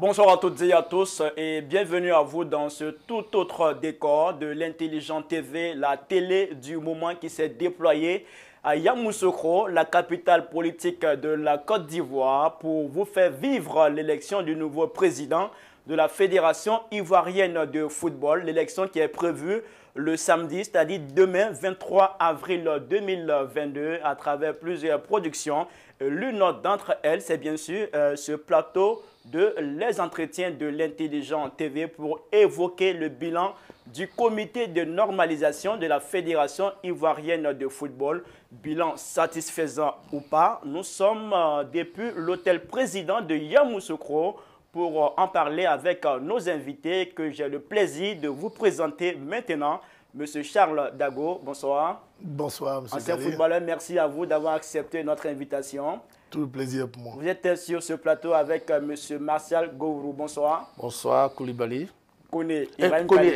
Bonsoir à toutes et à tous et bienvenue à vous dans ce tout autre décor de l'Intelligent TV, la télé du moment qui s'est déployée à Yamoussoukro, la capitale politique de la Côte d'Ivoire, pour vous faire vivre l'élection du nouveau président de la Fédération ivoirienne de football, l'élection qui est prévue le samedi, c'est-à-dire demain, 23 avril 2022, à travers plusieurs productions. L'une d'entre elles, c'est bien sûr ce plateau de Les Entretiens de l'Intelligent TV pour évoquer le bilan du comité de normalisation de la Fédération ivoirienne de football. Bilan satisfaisant ou pas, nous sommes depuis l'hôtel président de Yamoussoukro pour en parler avec nos invités que j'ai le plaisir de vous présenter maintenant. Monsieur Charles Dago, bonsoir. Bonsoir, monsieur Ancien Gallier. footballeur, merci à vous d'avoir accepté notre invitation. Tout le plaisir pour moi. Vous êtes sur ce plateau avec monsieur Martial Gourou, bonsoir. Bonsoir, Koulibaly. Koné,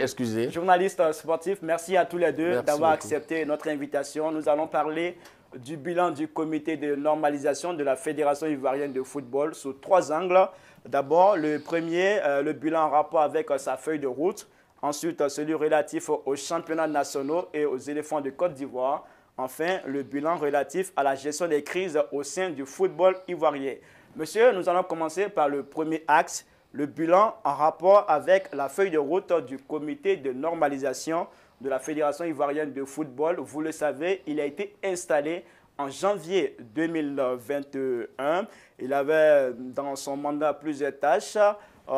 excusez. Journaliste sportif, merci à tous les deux d'avoir beaucoup. accepté notre invitation. Nous allons parler du bilan du comité de normalisation de la Fédération ivoirienne de football sous trois angles. D'abord, le premier, le bilan en rapport avec sa feuille de route. Ensuite, celui relatif aux championnats nationaux et aux éléphants de Côte d'Ivoire. Enfin, le bilan relatif à la gestion des crises au sein du football ivoirien. Monsieur, nous allons commencer par le premier axe, le bilan en rapport avec la feuille de route du comité de normalisation de la Fédération ivoirienne de football. Vous le savez, il a été installé en janvier 2021. Il avait dans son mandat plusieurs tâches,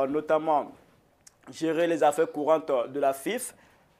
notamment gérer les affaires courantes de la FIF,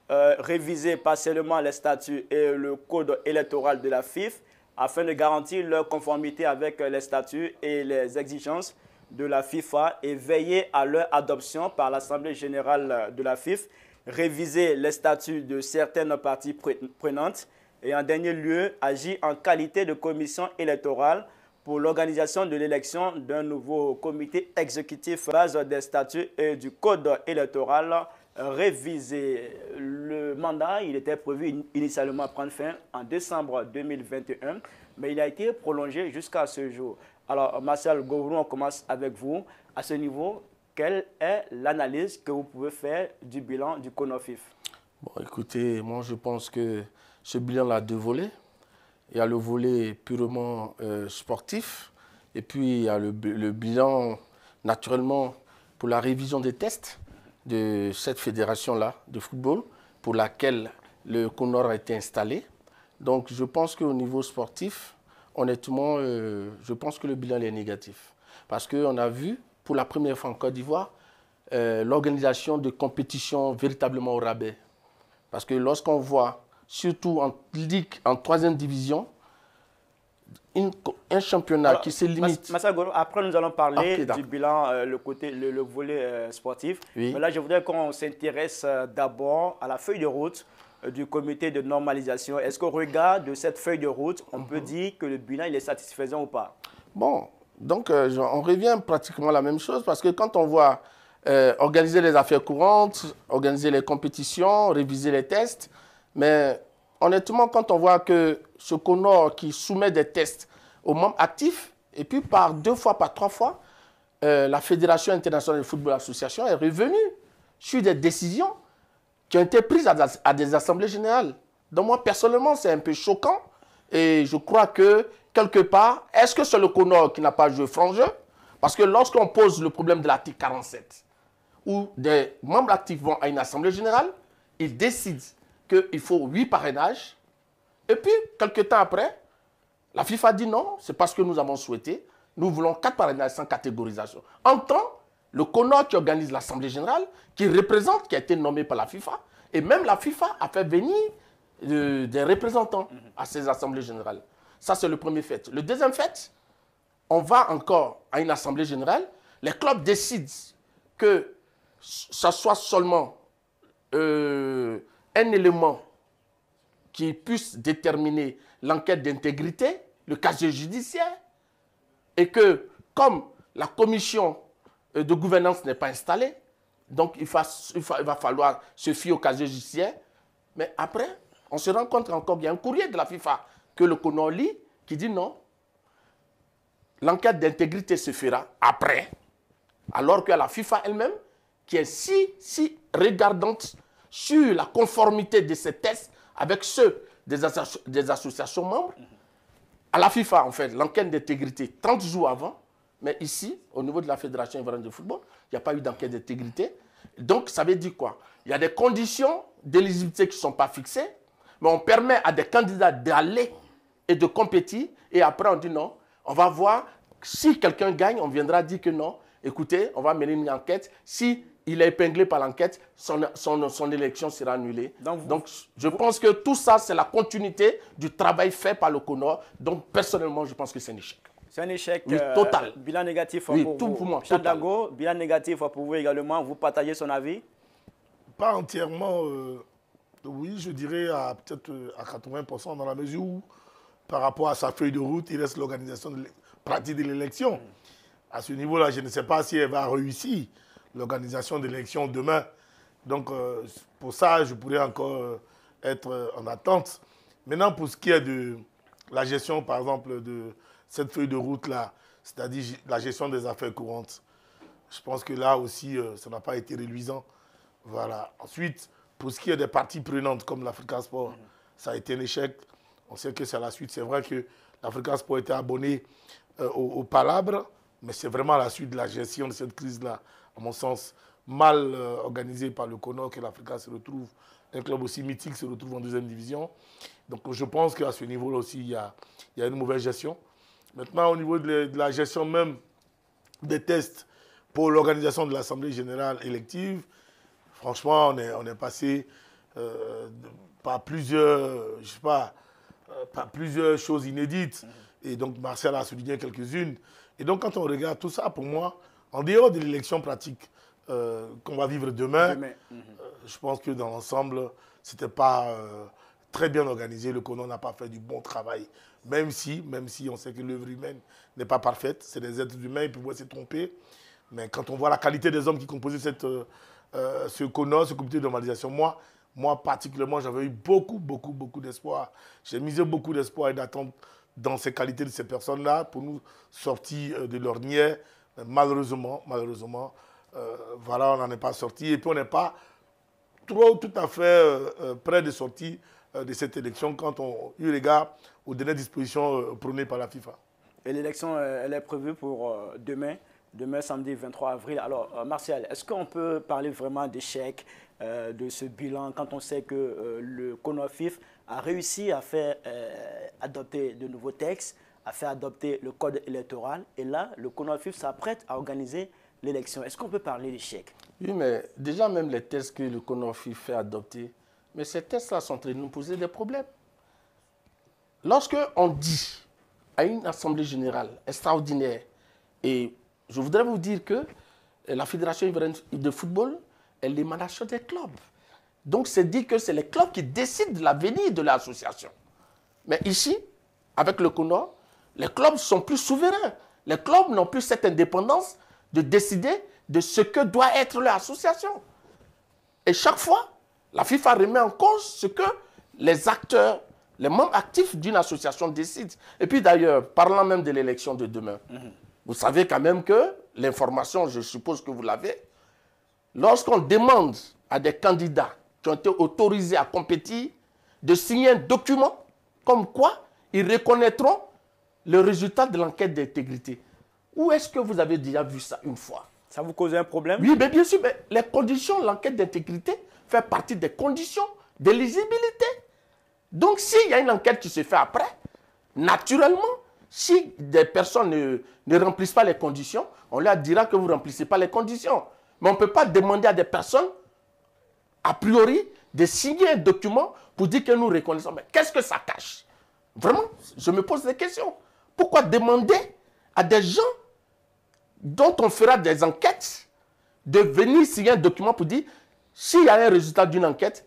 réviser partiellement les statuts et le code électoral de la FIF afin de garantir leur conformité avec les statuts et les exigences de la FIFA et veiller à leur adoption par l'Assemblée générale de la FIF, réviser les statuts de certaines parties prenantes et en dernier lieu, agir en qualité de commission électorale pour l'organisation de l'élection d'un nouveau comité exécutif à base des statuts et du code électoral révisé. Le mandat, il était prévu initialement prendre fin en décembre 2021, mais il a été prolongé jusqu'à ce jour. Alors, Martial Gourou, on commence avec vous. À ce niveau, quelle est l'analyse que vous pouvez faire du bilan du CONOFIF? Bon, écoutez, moi je pense que ce bilan a deux volets. Il y a le volet purement sportif et puis il y a le bilan naturellement pour la révision des tests de cette fédération-là de football pour laquelle le CONOR a été installé. Donc je pense qu'au niveau sportif, honnêtement, je pense que le bilan est négatif. Parce qu'on a vu pour la première fois en Côte d'Ivoire l'organisation de compétitions véritablement au rabais. Parce que lorsqu'on voit surtout en Ligue, en 3e division, un championnat alors, qui se limite. Martial, après nous allons parler du bilan, le volet sportif. Oui. Mais là, je voudrais qu'on s'intéresse d'abord à la feuille de route du comité de normalisation. Est-ce qu'au regard de cette feuille de route, on peut dire que le bilan il est satisfaisant ou pas? Bon, donc on revient pratiquement à la même chose parce que quand on voit organiser les affaires courantes, organiser les compétitions, réviser les tests, mais honnêtement, quand on voit que ce CONOR qui soumet des tests aux membres actifs, et puis par 2 fois, par 3 fois, la Fédération internationale de football association est revenue sur des décisions qui ont été prises à des assemblées générales. Donc moi, personnellement, c'est un peu choquant. Et je crois que, quelque part, est-ce que c'est le CONOR qui n'a pas joué franc jeu? Parce que lorsqu'on pose le problème de l'article 47, où des membres actifs vont à une assemblée générale, ils décident qu'il faut 8 parrainages. Et puis, quelques temps après, la FIFA dit non, c'est parce que nous avons souhaité. Nous voulons 4 parrainages sans catégorisation. En temps, le CONOR qui organise l'Assemblée générale, qui représente, qui a été nommé par la FIFA, et même la FIFA a fait venir des représentants à ces assemblées générales. Ça, c'est le premier fait. Le deuxième fait, on va encore à une assemblée générale, les clubs décident que ça soit seulement un élément qui puisse déterminer l'enquête d'intégrité, le casier judiciaire, et que comme la commission de gouvernance n'est pas installée, donc il va falloir se fier au casier judiciaire. Mais après, on se rend compte encore qu'il y a un courrier de la FIFA que le CONOR lit qui dit non, l'enquête d'intégrité se fera après Alors qu'il y a la FIFA elle-même qui est si regardante sur la conformité de ces tests avec ceux des associations membres. À la FIFA, en fait, l'enquête d'intégrité 30 jours avant, mais ici, au niveau de la Fédération ivoirienne de football, il n'y a pas eu d'enquête d'intégrité. Donc, ça veut dire quoi? Il y a des conditions d'éligibilité qui ne sont pas fixées, mais on permet à des candidats d'aller et de compétir, et après on dit non, on va voir, si quelqu'un gagne, on viendra dire que non, écoutez, on va mener une enquête, si il est épinglé par l'enquête, son élection sera annulée. Donc je pense que tout ça, c'est la continuité du travail fait par le CONOR. Donc, personnellement, je pense que c'est un échec. C'est un échec total. Bilan négatif oui, pour tout vous. Pour moi, Charles Dago, bilan négatif pour vous également. Vous partagez son avis? Pas entièrement, oui, je dirais peut-être à 80% dans la mesure où, par rapport à sa feuille de route, il reste l'organisation pratique de l'élection. À ce niveau-là, je ne sais pas si elle va réussir l'organisation de l'élection demain. Donc, pour ça, je pourrais encore être en attente. Maintenant, pour ce qui est de la gestion, par exemple, de cette feuille de route-là, c'est-à-dire la gestion des affaires courantes, je pense que là aussi, ça n'a pas été reluisant. Voilà. Ensuite, pour ce qui est des parties prenantes comme l'Africa Sport, ça a été un échec. On sait que c'est la suite. C'est vrai que l'Africa Sport était abonné au Palabre, mais c'est vraiment à la suite de la gestion de cette crise-là, à mon sens, mal organisée par le CONOR, que l'Africa se retrouve, un club aussi mythique se retrouve en deuxième division. Donc je pense qu'à ce niveau-là aussi, il y a une mauvaise gestion. Maintenant, au niveau de la gestion même des tests pour l'organisation de l'Assemblée générale élective, franchement, on est passé par plusieurs, je sais pas, par plusieurs choses inédites. Et donc, Martial a souligné quelques-unes. Et donc, quand on regarde tout ça, pour moi, en dehors de l'élection pratique qu'on va vivre demain, je pense que dans l'ensemble, ce n'était pas très bien organisé. Le CONOR n'a pas fait du bon travail. Même si on sait que l'œuvre humaine n'est pas parfaite. C'est des êtres humains, ils peuvent se tromper. Mais quand on voit la qualité des hommes qui composaient ce CONOR, ce comité de normalisation, moi particulièrement, j'avais eu beaucoup d'espoir. J'ai misé beaucoup d'espoir et d'attente dans ces qualités de ces personnes-là pour nous sortir de l'ornière. Malheureusement, voilà, on n'en est pas sorti. Et puis on n'est pas tout à fait près de sortir de cette élection quand on eu regard aux dernières dispositions prônées par la FIFA. Et l'élection, elle est prévue pour demain samedi 23 avril. Alors, Martial, est-ce qu'on peut parler vraiment d'échec de ce bilan quand on sait que le CONOFIF a réussi à faire adopter de nouveaux textes, à faire adopter le code électoral, et là, le CONOFIF s'apprête à organiser l'élection. Est-ce qu'on peut parler d'échec? Oui, mais déjà même les tests que le CONOFIF fait adopter, mais ces tests-là sont en train de nous poser des problèmes. Lorsque on dit à une assemblée générale extraordinaire, et je voudrais vous dire que la Fédération ivoirienne de football est l'émanation des clubs. Donc c'est dit que c'est les clubs qui décident de l'avenir de l'association. Mais ici, avec le CONOR, les clubs sont plus souverains. Les clubs n'ont plus cette indépendance de décider de ce que doit être l'association. Et chaque fois, la FIFA remet en cause ce que les acteurs, les membres actifs d'une association décident. Et puis d'ailleurs, parlant même de l'élection de demain, vous savez quand même que l'information, je suppose que vous l'avez, lorsqu'on demande à des candidats qui ont été autorisés à compétir de signer un document comme quoi ils reconnaîtront le résultat de l'enquête d'intégrité. Où est-ce que vous avez déjà vu ça une fois? Ça vous cause un problème? Oui, mais bien sûr, mais les conditions, l'enquête d'intégrité fait partie des conditions d'éligibilité. Donc, s'il y a une enquête qui se fait après, naturellement, si des personnes ne remplissent pas les conditions, on leur dira que vous ne remplissez pas les conditions. Mais on ne peut pas demander à des personnes, a priori, de signer un document pour dire que nous reconnaissons. Mais qu'est-ce que ça cache? Vraiment, je me pose des questions. Pourquoi demander à des gens dont on fera des enquêtes de venir signer un document pour dire s'il y a un résultat d'une enquête,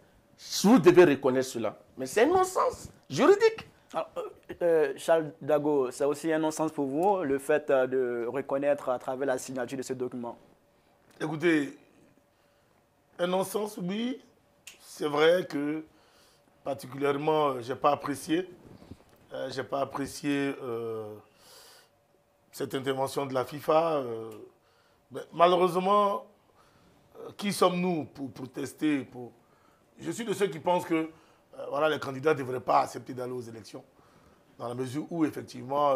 vous devez reconnaître cela? Mais c'est un non-sens juridique. Alors, Charles Dago, c'est aussi un non-sens pour vous, le fait de reconnaître à travers la signature de ce document? Écoutez, un non-sens, oui. C'est vrai que particulièrement, je n'ai pas apprécié. Cette intervention de la FIFA. Mais malheureusement, qui sommes-nous pour protester Je suis de ceux qui pensent que voilà, les candidats ne devraient pas accepter d'aller aux élections. Dans la mesure où, effectivement,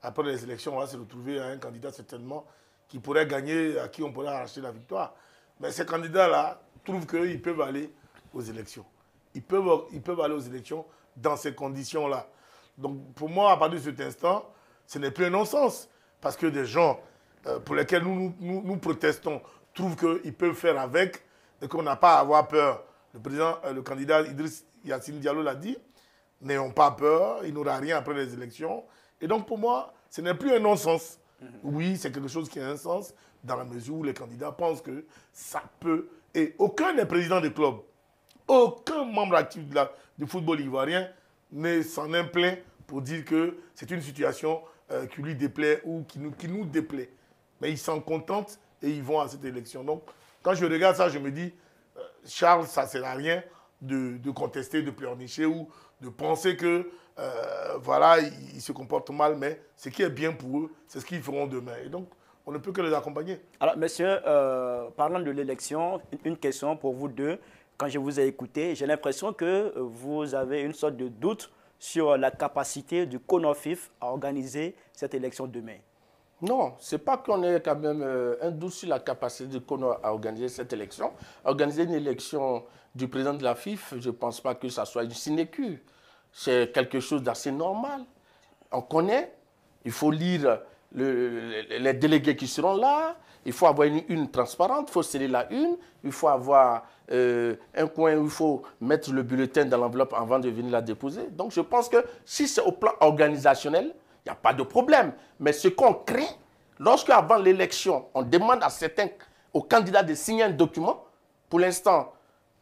après les élections, on va se retrouver à un candidat certainement qui pourrait gagner, à qui on pourrait arracher la victoire. Mais ces candidats-là trouvent qu'ils peuvent aller aux élections. Ils peuvent aller aux élections dans ces conditions-là. Donc, pour moi, à partir de cet instant, ce n'est plus un non-sens. Parce que des gens pour lesquels nous protestons trouvent qu'ils peuvent faire avec et qu'on n'a pas à avoir peur. Le candidat Idriss Yassine Diallo l'a dit, n'ayons pas peur, il n'aura rien après les élections. Et donc, pour moi, ce n'est plus un non-sens. Oui, c'est quelque chose qui a un sens dans la mesure où les candidats pensent que ça peut. Et aucun des présidents des clubs, aucun membre actif du football ivoirien ne s'en est plaint pour dire que c'est une situation qui lui déplaît ou qui nous déplaît. Mais ils s'en contentent et ils vont à cette élection. Donc, quand je regarde ça, je me dis, Charles, ça ne sert à rien de contester, de pleurnicher ou de penser que, voilà, ils se comportent mal, mais ce qui est bien pour eux, c'est ce qu'ils feront demain. Et donc, on ne peut que les accompagner. Alors, monsieur, parlant de l'élection, une question pour vous deux. Quand je vous ai écouté, j'ai l'impression que vous avez une sorte de doute sur la capacité du CONOFIF à organiser cette élection demain. Non, ce n'est pas qu'on ait quand même un doute sur la capacité du CONO à organiser cette élection. Organiser une élection du président de la FIF, je ne pense pas que ça soit une sinécure. C'est quelque chose d'assez normal. On connaît, il faut lire les délégués qui seront là, il faut avoir une transparente, il faut sceller la une, il faut avoir un coin où il faut mettre le bulletin dans l'enveloppe avant de venir la déposer. Donc je pense que si c'est au plan organisationnel, il n'y a pas de problème. Mais ce qu'on craint, lorsque avant l'élection, on demande aux candidats de signer un document, pour l'instant,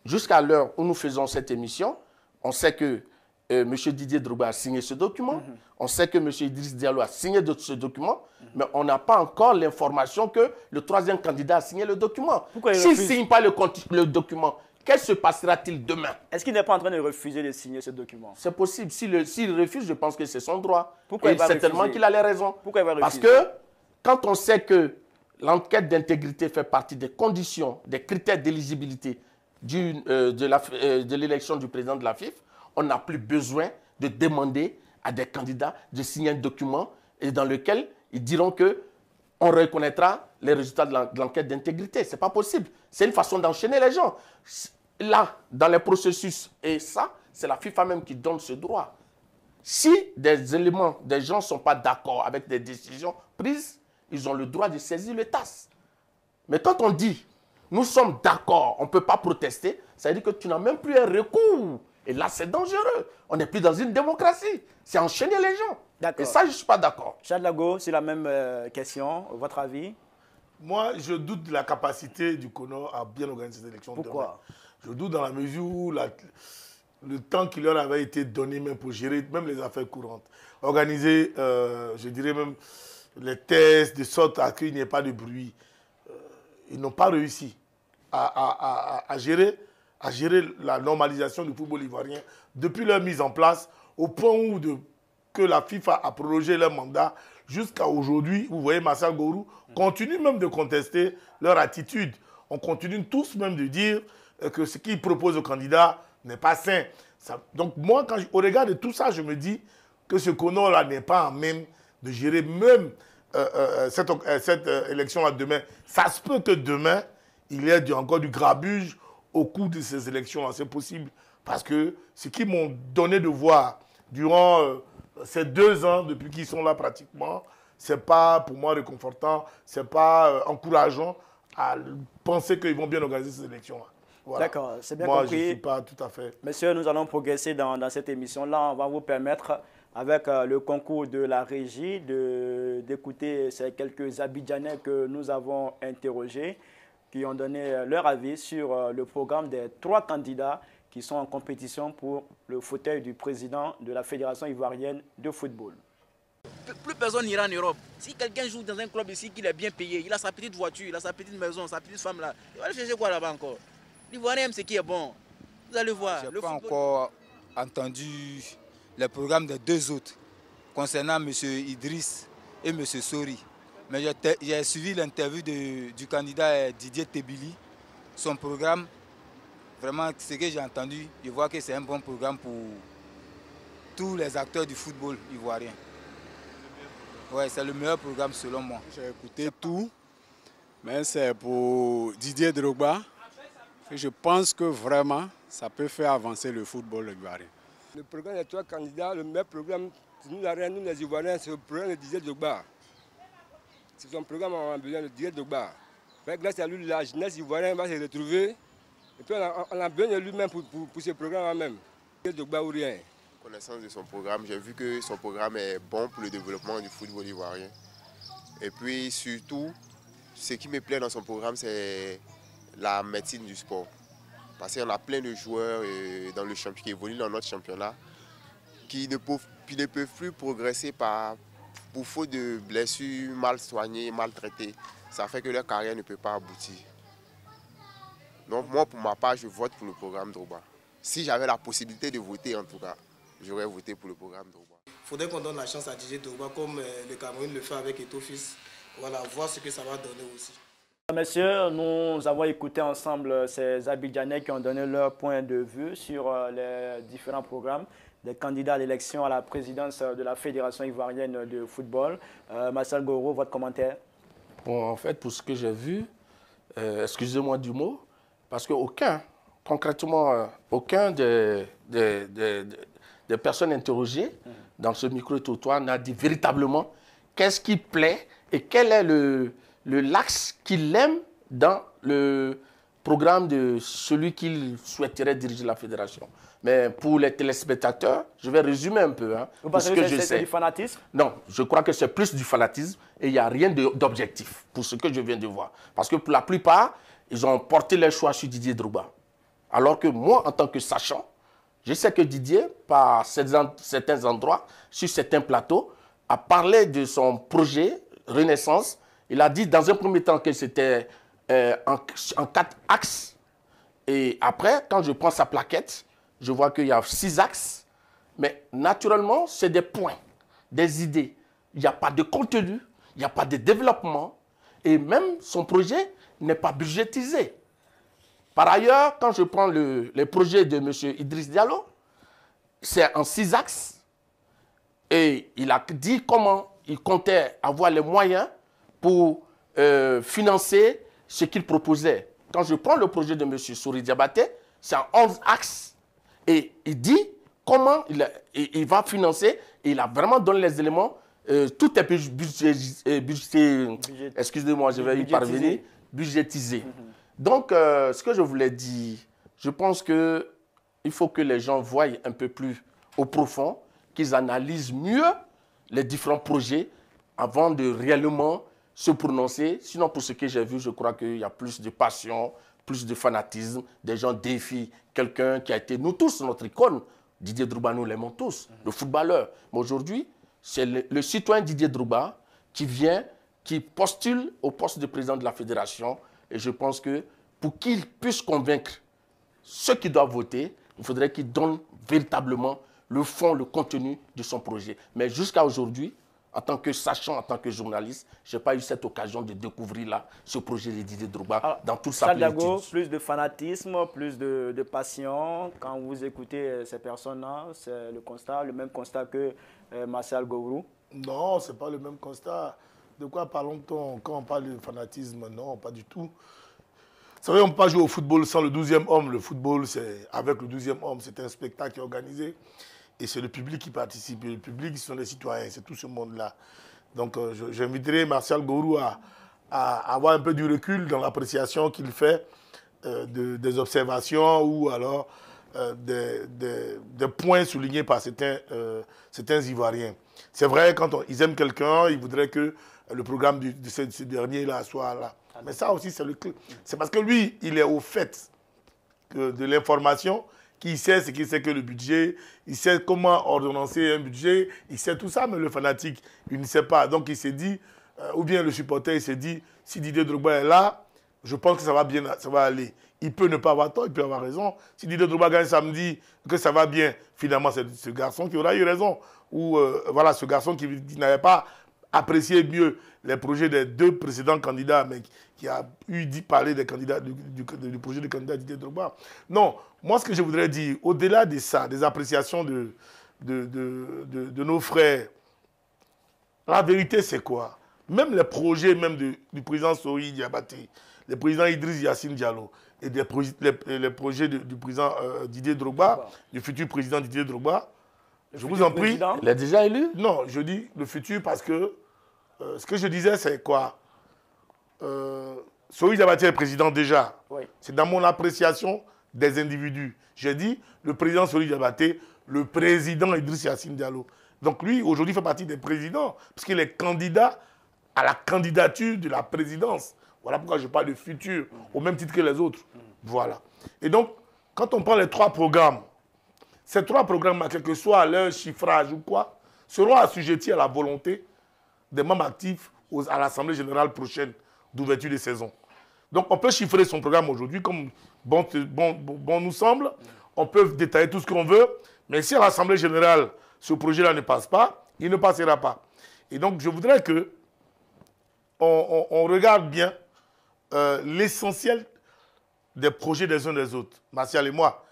jusqu'à l'heure où nous faisons cette émission, on sait que M. Didier Drogba a signé ce document, on sait que M. Idriss Diallo a signé ce document, mais on n'a pas encore l'information que le troisième candidat a signé le document. S'il ne signe pas le document, qu'est-ce se passera-t-il demain? Est-ce qu'il n'est pas en train de refuser de signer ce document? C'est possible. S'il refuse, je pense que c'est son droit. Pourquoi et certainement qu'il a les raisons. Pourquoi il va refuser? Parce que quand on sait que l'enquête d'intégrité fait partie des conditions, des critères d'éligibilité de l'élection du président de la FIF, on n'a plus besoin de demander à des candidats de signer un document et dans lequel ils diront qu'on reconnaîtra les résultats de l'enquête d'intégrité. Ce n'est pas possible. C'est une façon d'enchaîner les gens. Là, dans les processus, et ça, c'est la FIFA même qui donne ce droit. Si des gens ne sont pas d'accord avec des décisions prises, ils ont le droit de saisir le TAS. Mais quand on dit, nous sommes d'accord, on ne peut pas protester, ça veut dire que tu n'as même plus un recours. Et là, c'est dangereux. On n'est plus dans une démocratie. C'est enchaîner les gens. Et ça, je ne suis pas d'accord. Charles Lago, c'est la même question. Votre avis? Moi, je doute de la capacité du CONO à bien organiser cette élection. Pourquoi? Je doute dans la mesure où le temps qui leur avait été donné même pour gérer même les affaires courantes. Organiser, je dirais même, les tests de sorte à qu'il n'y ait pas de bruit. Ils n'ont pas réussi à gérer la normalisation du football ivoirien depuis leur mise en place, au point où que la FIFA a prolongé leur mandat jusqu'à aujourd'hui. Vous voyez, Marcel Gourou continue même de contester leur attitude. On continue tous même de dire que ce qu'ils proposent aux candidats n'est pas sain. Donc moi, au regard de tout ça, je me dis que ce CONO-là n'est pas en même de gérer même cette élection-là demain. Ça se peut que demain, il y ait encore du grabuge au cours de ces élections-là. C'est possible. Parce que ce qu'ils m'ont donné de voir durant ces 2 ans, depuis qu'ils sont là pratiquement, ce n'est pas pour moi réconfortant, ce n'est pas encourageant à penser qu'ils vont bien organiser ces élections-là. Voilà. D'accord, c'est bien moi, compris. Je ne suis pas tout à fait... Monsieur, nous allons progresser dans cette émission-là. On va vous permettre, avec le concours de la régie, d'écouter ces quelques Abidjanais que nous avons interrogés, qui ont donné leur avis sur le programme des 3 candidats qui sont en compétition pour le fauteuil du président de la Fédération ivoirienne de football. Plus personne n'ira en Europe. Si quelqu'un joue dans un club ici qu'il est bien payé, il a sa petite voiture, il a sa petite maison, sa petite femme là, il va aller chercher quoi là-bas encore? L'Ivoirien aime ce qui est bon. Vous allez voir. Je n'ai pas encore entendu les programmes des 2 autres concernant M. Idriss et M. Sori. Mais j'ai suivi l'interview du candidat Didier Tebili. Son programme, vraiment, ce que j'ai entendu, je vois que c'est un bon programme pour tous les acteurs du football ivoirien. Ouais, c'est le meilleur programme selon moi. J'ai écouté tout, mais c'est pour Didier Drogba. Je pense que vraiment, ça peut faire avancer le football ivoirien. Le programme des 3 candidats, le meilleur programme, nous les Ivoiriens, c'est le programme de Didier Drogba. C'est son programme, on a besoin de Didier Drogba. Grâce à lui, la jeunesse ivoirienne va se retrouver. Et puis on a besoin de lui-même pour ce programme même. Didier Drogba ou rien. Connaissance de son programme, j'ai vu que son programme est bon pour le développement du football ivoirien. Et puis surtout, ce qui me plaît dans son programme, c'est la médecine du sport. Parce qu'il y en a plein de joueurs qui évoluent dans notre championnat qui ne peuvent plus progresser pour faute de blessures mal soignées, mal traitées. Ça fait que leur carrière ne peut pas aboutir. Donc moi, pour ma part, je vote pour le programme Drogba. Si j'avais la possibilité de voter, en tout cas, j'aurais voté pour le programme Drogba. Il faudrait qu'on donne la chance à Didier Drogba comme le Cameroun le fait avec Eto'o-Fils. Voilà, voir ce que ça va donner aussi. Messieurs, nous avons écouté ensemble ces Abidjanais qui ont donné leur point de vue sur les différents programmes des candidats à l'élection à la présidence de la Fédération ivoirienne de football. Marcel Goro, votre commentaire? Bon, en fait, pour ce que j'ai vu, excusez-moi du mot, parce qu'aucun, concrètement, aucun des personnes interrogées dans ce micro-trottoir n'a dit véritablement qu'est-ce qui plaît et quel est l'axe qu'il aime dans le programme de celui qu'il souhaiterait diriger la fédération. Mais pour les téléspectateurs, je vais résumer un peu. Vous pensez que c'est du fanatisme? Non, je crois que c'est plus du fanatisme et il n'y a rien d'objectif pour ce que je viens de voir. Parce que pour la plupart, ils ont porté leur choix sur Didier Drogba. Alors que moi, en tant que sachant, je sais que Didier, par certains endroits, sur certains plateaux, a parlé de son projet Renaissance. Il a dit dans un premier temps que c'était en 4 axes. Et après, quand je prends sa plaquette, je vois qu'il y a 6 axes. Mais naturellement, c'est des points, des idées. Il n'y a pas de contenu, il n'y a pas de développement. Et même son projet n'est pas budgétisé. Par ailleurs, quand je prends les projets de M. Idriss Diallo, c'est en 6 axes. Et il a dit comment il comptait avoir les moyens pour financer ce qu'il proposait. Quand je prends le projet de M. Souri Diabaté, c'est en 11 axes. Et il dit comment il va financer. Et il a vraiment donné les éléments. Tout est budgétisé. Excusez-moi, je vais y parvenir. Budgétisé. Donc, ce que je voulais dire, je pense qu'il faut que les gens voient un peu plus au profond, qu'ils analysent mieux les différents projets avant de réellement se prononcer. Sinon, pour ce que j'ai vu, je crois qu'il y a plus de passion, plus de fanatisme. Des gens défient quelqu'un qui a été, nous tous, notre icône. Didier Drogba, nous l'aimons tous, le footballeur. Mais aujourd'hui, c'est le citoyen Didier Drogba qui vient, qui postule au poste de président de la fédération. Et je pense que pour qu'il puisse convaincre ceux qui doivent voter, il faudrait qu'il donne véritablement le fond, le contenu de son projet. Mais jusqu'à aujourd'hui, en tant que sachant, en tant que journaliste, je n'ai pas eu cette occasion de découvrir là ce projet de Didier Drogba dans toute sa plénitude. Plus de fanatisme, plus de passion. Quand vous écoutez ces personnes-là, c'est le même constat que Marcel Goro? Non, ce n'est pas le même constat. De quoi parlons-nous quand on parle de fanatisme? Non, pas du tout. Vous savez, on ne peut pas jouer au football sans le 12e homme. Le football, c'est avec le 12e homme, c'est un spectacle qui est organisé. Et c'est le public qui participe. Et le public, ce sont les citoyens, c'est tout ce monde-là. Donc, j'inviterai Marcel Goro à avoir un peu du recul dans l'appréciation qu'il fait des observations ou alors des points soulignés par certains Ivoiriens. C'est vrai, quand ils aiment quelqu'un, ils voudraient que le programme de ce dernier-là soit là. Mais ça aussi, c'est parce que lui, il est au fait de l'information, qu'il sait ce qu'il sait que le budget, il sait comment ordonnancer un budget, il sait tout ça, mais le fanatique, il ne sait pas. Donc il s'est dit, ou bien le supporter, il s'est dit, si Didier Drogba est là, je pense que ça va bien, ça va aller. Il peut ne pas avoir tort, il peut avoir raison. Si Didier Drogba gagne samedi, que ça va bien, finalement, c'est ce garçon qui aura eu raison. Ou voilà, ce garçon qui n'avait pas apprécié mieux les projets des deux précédents candidats, mais qui a eu dit parler des candidats, du projet du candidat Didier Drogba. Non, moi ce que je voudrais dire, au-delà de ça, des appréciations de nos frères, la vérité c'est quoi? Même les projets même du président Sohili Diabaté, le président Idriss Yassine Diallo et les projets du président Didier Drogba, du futur président Didier Drogba, je vous en prie. Il est déjà élu? Non, je dis le futur parce que ce que je disais, c'est quoi? Sohili Diabaté est président déjà. Oui. C'est dans mon appréciation des individus. J'ai dit le président Sohili Diabaté, le président Idriss Yassine Diallo. Donc lui, aujourd'hui, fait partie des présidents, parce qu'il est candidat à la candidature de la présidence. Voilà pourquoi je parle de futur, au même titre que les autres. Voilà. Et donc, quand on prend les trois programmes, ces trois programmes, quel que soit leur chiffrage ou quoi, seront assujettis à la volonté des membres actifs à l'Assemblée générale prochaine d'ouverture de saison. Donc, on peut chiffrer son programme aujourd'hui comme bon nous semble. On peut détailler tout ce qu'on veut. Mais si à l'Assemblée générale, ce projet-là ne passe pas, il ne passera pas. Et donc, je voudrais que on regarde bien l'essentiel des projets des uns des autres. Martial et moi,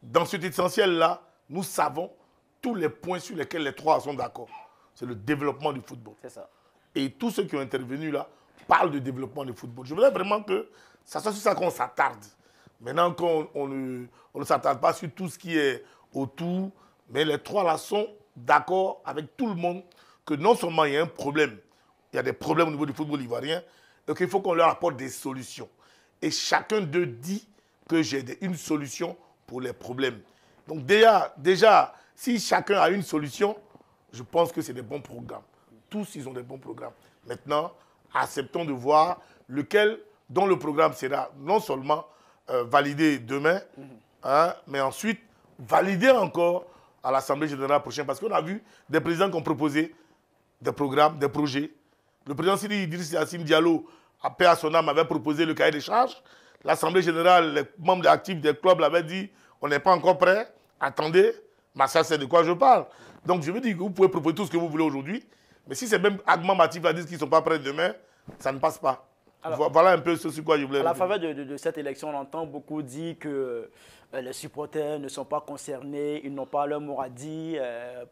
dans cet essentiel-là, nous savons tous les points sur lesquels les trois sont d'accord. C'est le développement du football. C'est ça. Et tous ceux qui ont intervenu là parlent de développement du football. Je voudrais vraiment que ça soit sur ça qu'on s'attarde. Maintenant qu'on ne s'attarde pas sur tout ce qui est autour, mais les trois là sont d'accord avec tout le monde que non seulement il y a un problème, il y a des problèmes au niveau du football ivoirien, et qu'il faut qu'on leur apporte des solutions. Et chacun d'eux dit que j'ai une solution pour les problèmes. Donc déjà, si chacun a une solution, je pense que c'est des bons programmes. Tous, ils ont des bons programmes. Maintenant, acceptons de voir dont le programme sera non seulement validé demain, hein, mais ensuite validé encore à l'Assemblée générale prochaine. Parce qu'on a vu des présidents qui ont proposé des programmes, des projets. Le président Sidi Idriss Yassine Diallo, à paix à son âme, avait proposé le cahier des charges. L'Assemblée générale, les membres actifs des clubs l'avaient dit, on n'est pas encore prêt, attendez, mais ça c'est de quoi je parle. Donc je veux dire que vous pouvez proposer tout ce que vous voulez aujourd'hui, mais si c'est même Agman Matif à dire qu'ils ne sont pas prêts demain, ça ne passe pas. Alors, voilà un peu ce sur quoi je voulais... À la faveur de cette élection, on entend beaucoup dire que les supporters ne sont pas concernés, ils n'ont pas leur mot à dire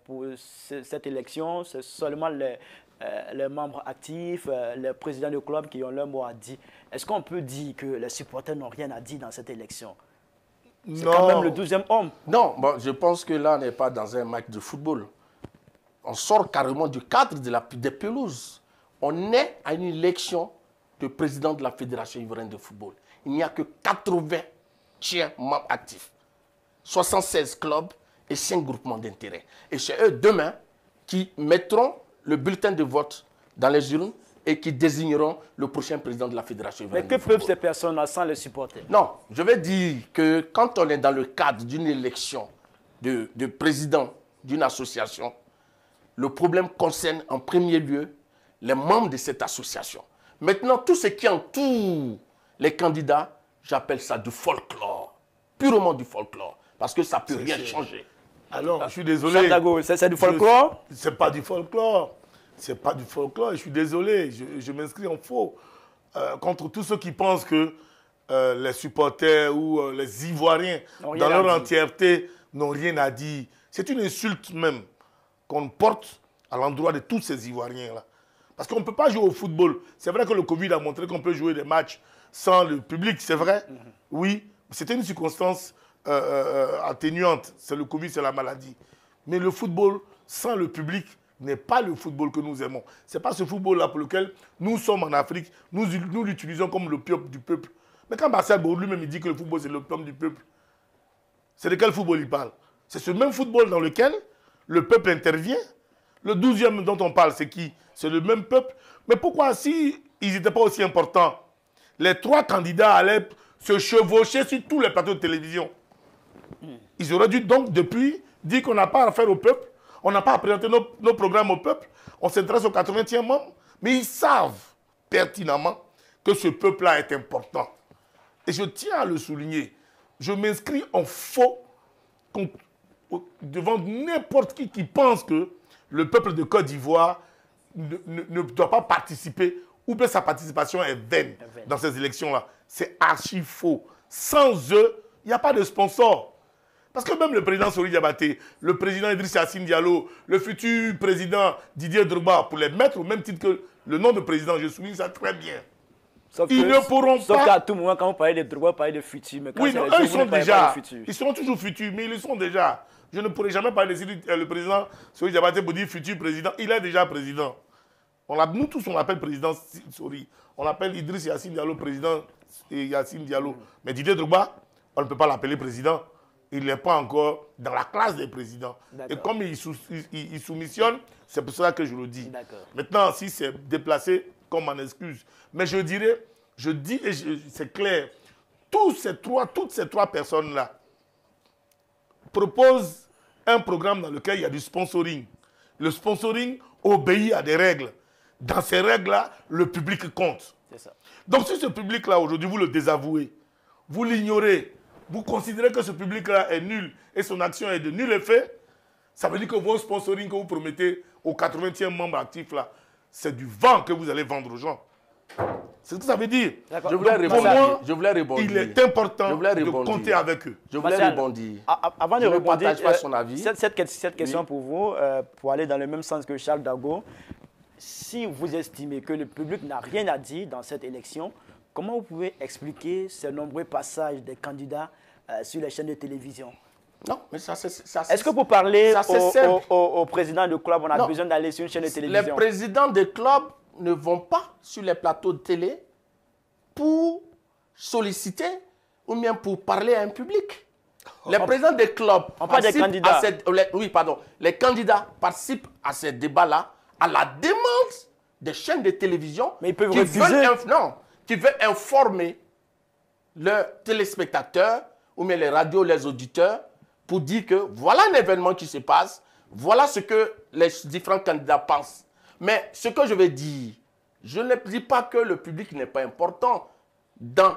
pour cette élection. C'est seulement les membres actifs, les présidents de club qui ont leur mot à dire. Est-ce qu'on peut dire que les supporters n'ont rien à dire dans cette élection? C'est quand même le 12e homme. Non, bon, je pense que là, on n'est pas dans un match de football. On sort carrément du cadre des pelouses. On est à une élection de président de la Fédération ivoirienne de football. Il n'y a que 80 tiers membres actifs, 76 clubs et 5 groupements d'intérêt. Et c'est eux demain qui mettront le bulletin de vote dans les urnes et qui désigneront le prochain président de la Fédération ivoirienne de football. Mais que peuvent ces personnes sans les supporters? Non, je vais dire que quand on est dans le cadre d'une élection de président d'une association, le problème concerne en premier lieu les membres de cette association. Maintenant, tout ce qui entoure les candidats, j'appelle ça du folklore, purement du folklore, parce que ça ne peut rien changer. Alors, je suis désolé. C'est du folklore? C'est pas du folklore. C'est pas du folklore. Je suis désolé. Je m'inscris en faux contre tous ceux qui pensent que les supporters ou les Ivoiriens, dans leur entièreté, n'ont rien à dire. C'est une insulte même qu'on porte à l'endroit de tous ces Ivoiriens-là. Parce qu'on ne peut pas jouer au football. C'est vrai que le Covid a montré qu'on peut jouer des matchs sans le public, c'est vrai. Oui, c'était une circonstance atténuante. C'est le Covid, c'est la maladie. Mais le football sans le public n'est pas le football que nous aimons. Ce n'est pas ce football-là pour lequel nous sommes en Afrique. Nous l'utilisons comme l'opium du peuple. Mais quand Marcel Bourg lui-même dit que le football, c'est l'opium du peuple, c'est de quel football il parle? C'est ce même football dans lequel le peuple intervient. Le 12e dont on parle, c'est qui? C'est le même peuple. Mais pourquoi, si ils n'étaient pas aussi importants, les trois candidats allaient se chevaucher sur tous les plateaux de télévision? Ils auraient dû donc, depuis, dire qu'on n'a pas à faire au peuple, on n'a pas à présenter nos programmes au peuple, on s'intéresse aux 80e membres, mais ils savent pertinemment que ce peuple-là est important. Et je tiens à le souligner. Je m'inscris en faux devant n'importe qui pense que le peuple de Côte d'Ivoire ne doit pas participer, ou bien sa participation est vaine dans ces élections-là. C'est archi faux. Sans eux, il n'y a pas de sponsor. Parce que même le président Sori Diabaté, le président Idriss Yassine Diallo, le futur président Didier Drogba, pour les mettre au même titre que le nom de président, je souligne ça très bien. Ils ne pourront pas... Sauf qu'à tout moment, quand on parlait de Drogba, on parlait de futur. Mais quand oui, non, eux, ils sont déjà... Ils seront toujours futurs, mais ils le sont déjà. Je ne pourrai jamais parler de le président Sori Diabaté pour dire futur président. Il est déjà président. Nous tous, on l'appelle président Sori. On l'appelle Idriss Yassine Diallo, président Yassine Diallo. Mais Didier Drogba, on ne peut pas l'appeler président. Il n'est pas encore dans la classe des présidents. Et comme il soumissionne, c'est pour cela que je le dis. Maintenant, si c'est déplacé, comme en excuse. Mais je dirais, et c'est clair, toutes ces trois personnes-là proposent un programme dans lequel il y a du sponsoring. Le sponsoring obéit à des règles. Dans ces règles-là, le public compte. Ça. Donc si ce public-là, aujourd'hui, vous le désavouez, vous l'ignorez, vous considérez que ce public-là est nul et son action est de nul effet, ça veut dire que vos sponsoring que vous promettez aux 80e membres actifs, là, c'est du vent que vous allez vendre aux gens. C'est ce que ça veut dire. Je voulais répondre. Il est important de compter avec eux. Je voulais rebondir. Avant de rebondir, son avis. Cette question pour vous, pour aller dans le même sens que Charles Dago, si vous estimez que le public n'a rien à dire dans cette élection, comment vous pouvez expliquer ces nombreux passages des candidats sur les chaînes de télévision? Non, mais ça c'est... Est-ce que pour parler au président de club, on a besoin d'aller sur une chaîne de télévision? Les présidents de club ne vont pas sur les plateaux de télé pour solliciter ou bien pour parler à un public. Les présidents des clubs les candidats participent à ces débats-là à la demande des chaînes de télévision mais ils peuvent refuser. Qui veulent informer leurs téléspectateurs ou bien les radios, les auditeurs pour dire que voilà un événement qui se passe, voilà ce que les différents candidats pensent. Mais ce que je vais dire, je ne dis pas que le public n'est pas important dans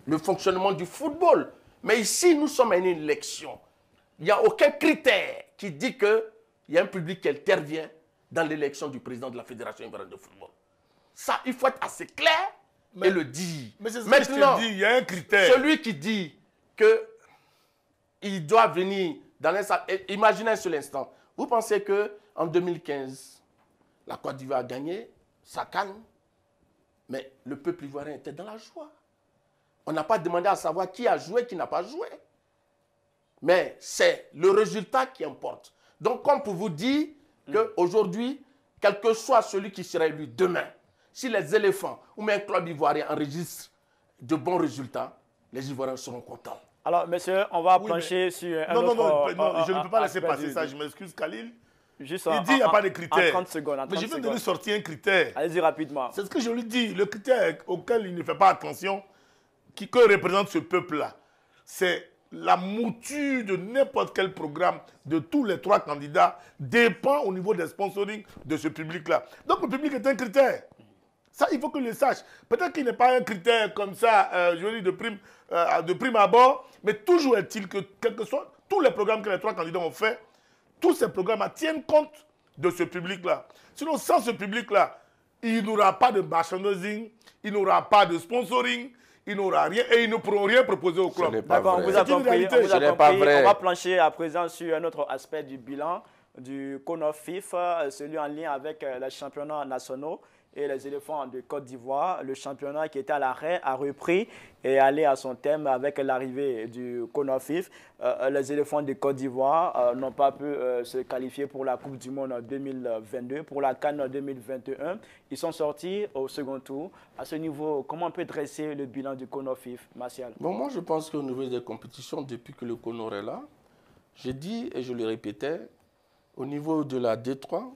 le fonctionnement du football. Mais ici, nous sommes à une élection. Il n'y a aucun critère qui dit qu'il y a un public qui intervient dans l'élection du président de la Fédération ivoirienne de football. Ça, il faut être assez clair et le dire. Mais c'est ce que je te dis, il y a un critère. Celui qui dit qu'il doit venir dans l'instant... Imaginez un seul instant. Vous pensez qu'en 2015, la Côte d'Ivoire a gagné, ça calme, mais le peuple ivoirien était dans la joie. On n'a pas demandé à savoir qui a joué, qui n'a pas joué. Mais c'est le résultat qui importe. Donc, comme pour vous dire qu'aujourd'hui, quel que soit celui qui sera élu demain, si les éléphants ou même un club ivoirien enregistrent de bons résultats, les Ivoiriens seront contents. Alors, monsieur, on va plancher sur un autre... Non, je ne peux pas laisser passer ça. Je m'excuse, Khalil. Juste il dit qu'il n'y a pas de critères. En 30 secondes. Mais je viens de lui sortir un critère. Allez-y rapidement. C'est ce que je lui dis. Le critère auquel il ne fait pas attention, que représente ce peuple-là, c'est la mouture de n'importe quel programme de tous les trois candidats dépend au niveau des sponsoring de ce public-là. Donc le public est un critère. Ça, il faut que le sache. Peut-être qu'il n'est pas un critère comme ça, je veux dire, de prime abord, mais toujours est-il que, quel que soit tous les programmes que les trois candidats ont fait, tous ces programmes tiennent compte de ce public-là. Sinon, sans ce public-là, il n'y aura pas de merchandising, il n'y aura pas de sponsoring, il n'aura rien et ils ne pourront rien proposer au club. D'accord, on vous a compris. On va plancher à présent sur un autre aspect du bilan du CONOFIF, celui en lien avec les championnats nationaux et les éléphants de Côte d'Ivoire. Le championnat qui était à l'arrêt a repris et est allé à son terme avec l'arrivée du CONOFIF. Les éléphants de Côte d'Ivoire n'ont pas pu se qualifier pour la Coupe du Monde 2022, pour la CAN 2021. Ils sont sortis au second tour. À ce niveau, comment on peut dresser le bilan du CONOFIF, Martial? Bon, moi, je pense qu'au niveau des compétitions, depuis que le CONOR est là, j'ai dit et je le répétais, au niveau de la D3,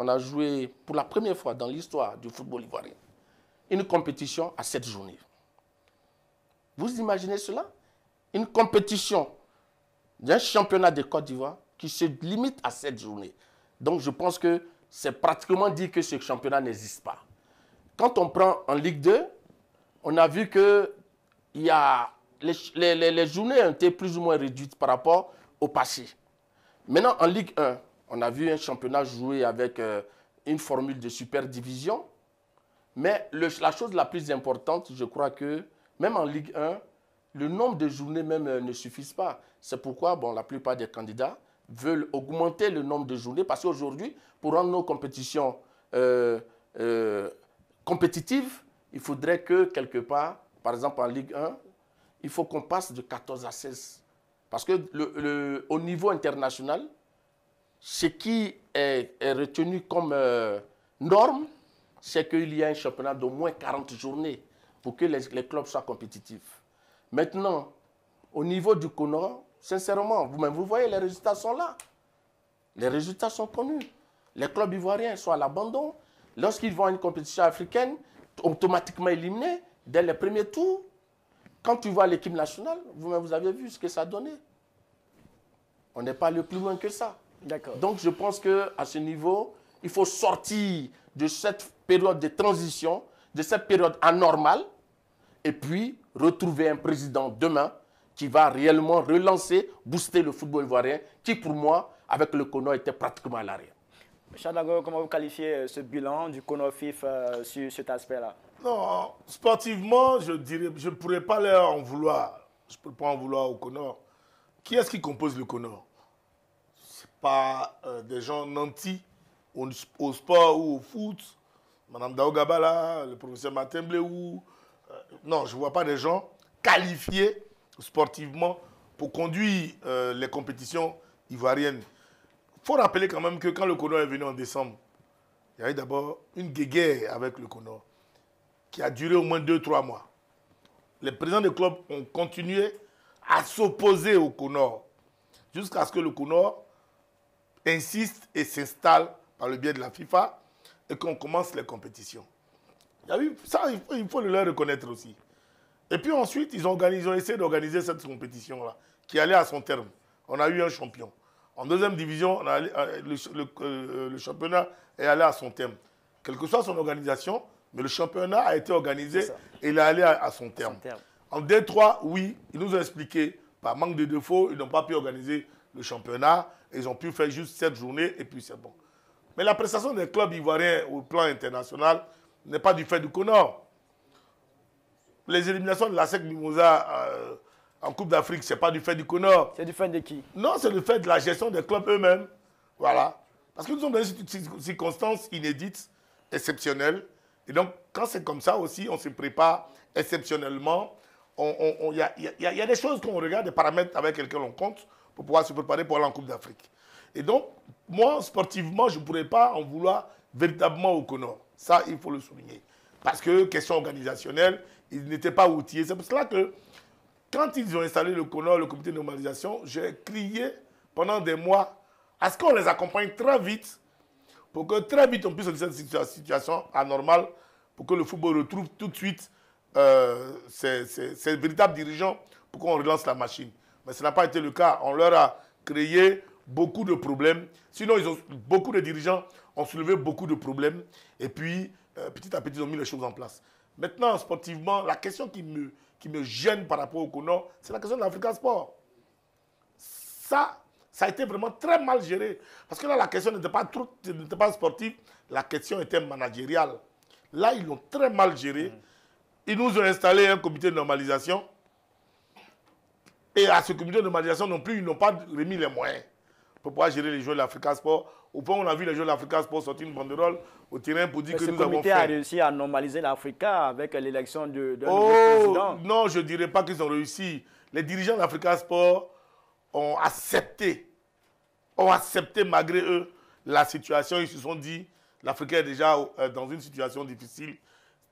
on a joué pour la première fois dans l'histoire du football ivoirien une compétition à 7 journées. Vous imaginez cela? Une compétition d'un championnat de Côte d'Ivoire qui se limite à 7 journées. Donc je pense que c'est pratiquement dit que ce championnat n'existe pas. Quand on prend en Ligue 2, on a vu que les journées ont été plus ou moins réduites par rapport au passé. Maintenant, en Ligue 1, on a vu un championnat joué avec une formule de superdivision. Mais la chose la plus importante, je crois que même en Ligue 1, le nombre de journées même ne suffit pas. C'est pourquoi bon, la plupart des candidats veulent augmenter le nombre de journées parce qu'aujourd'hui, pour rendre nos compétitions compétitives, il faudrait que quelque part, par exemple en Ligue 1, il faut qu'on passe de 14 à 16. Parce que au niveau international, ce qui est retenu comme norme, c'est qu'il y a un championnat d'au moins 40 journées pour que les clubs soient compétitifs. Maintenant, au niveau du CONOR, sincèrement, vous-même, vous voyez, les résultats sont là. Les résultats sont connus. Les clubs ivoiriens sont à l'abandon. Lorsqu'ils vont à une compétition africaine, automatiquement éliminés dès les premiers tours. Quand tu vois l'équipe nationale, vous-même, vous avez vu ce que ça a donné. On n'est pas allé plus loin que ça. Donc, je pense qu'à ce niveau, il faut sortir de cette période de transition, de cette période anormale, et puis retrouver un président demain qui va réellement relancer, booster le football ivoirien, qui pour moi, avec le CONOR, était pratiquement à l'arrière. Chadago, comment vous qualifiez ce bilan du CONOR FIF sur cet aspect-là? Non, sportivement, je dirais, je ne pourrais pas leur en vouloir. Je ne peux pas en vouloir au CONOR. Qui est-ce qui compose le CONOR? Ce n'est pas des gens nantis au sport ou au foot. Madame Daogabala, le professeur Matemble ou... non, je ne vois pas des gens qualifiés sportivement pour conduire les compétitions ivoiriennes. Il faut rappeler quand même que quand le CONOR est venu en décembre, il y a eu d'abord une guéguerre avec le CONOR qui a duré au moins 2-3 mois. Les présidents des clubs ont continué à s'opposer au CONOR jusqu'à ce que le CONOR insiste et s'installe par le biais de la FIFA et qu'on commence les compétitions. Il y a eu ça, il faut le leur reconnaître aussi. Et puis ensuite, ils ont essayé d'organiser cette compétition-là, qui allait à son terme. On a eu un champion. En deuxième division, le championnat est allé à son terme. Quelle que soit son organisation, mais le championnat a été organisé et il est allé à son terme. En D3, oui, ils nous ont expliqué, par manque de défauts, ils n'ont pas pu organiser le championnat. Et ils ont pu faire juste 7 journées et puis c'est bon. Mais la prestation des clubs ivoiriens au plan international n'est pas du fait du CONOR. Les éliminations de la SEC Mimosa en Coupe d'Afrique, ce n'est pas du fait du CONOR. C'est du fait de qui? Non, c'est du fait de la gestion des clubs eux-mêmes. Voilà. Parce que nous sommes dans des circonstances inédites, exceptionnelles. Et donc, quand c'est comme ça aussi, on se prépare exceptionnellement. Il y a des choses qu'on regarde, des paramètres avec lesquels on compte pour pouvoir se préparer pour aller en Coupe d'Afrique. Et donc, moi, sportivement, je ne pourrais pas en vouloir véritablement au CONOR. Ça, il faut le souligner. Parce que, question organisationnelle, ils n'étaient pas outillés. C'est pour cela que, quand ils ont installé le CONOR, le comité de normalisation, j'ai crié pendant des mois à ce qu'on les accompagne très vite, pour que très vite on puisse sortir de cette situation anormale, pour que le football retrouve tout de suite ses véritables dirigeants, pour qu'on relance la machine. Mais ce n'a pas été le cas. On leur a créé beaucoup de problèmes. Sinon, beaucoup de dirigeants ont soulevé beaucoup de problèmes. Et puis, petit à petit, ils ont mis les choses en place. Maintenant, sportivement, la question qui me gêne par rapport au CONOR, c'est la question de l'Africa Sport. Ça a été vraiment très mal géré. Parce que là, la question n'était pas sportive, la question était managériale. Là, ils l'ont très mal géré. Ils nous ont installé un comité de normalisation. Et à ce comité de normalisation non plus, ils n'ont pas remis les moyens pour pouvoir gérer les joueurs de l'Africa Sport. Au point où on a vu les joueurs de l'Africa Sport sortir une banderole au terrain pour dire que nous avons fait... Ce comité a réussi à normaliser l'Africa avec l'élection d'un nouveau président. Non, je ne dirais pas qu'ils ont réussi. Les dirigeants de l'Africa Sport ont accepté malgré eux la situation. Ils se sont dit, l'Afrique est déjà dans une situation difficile,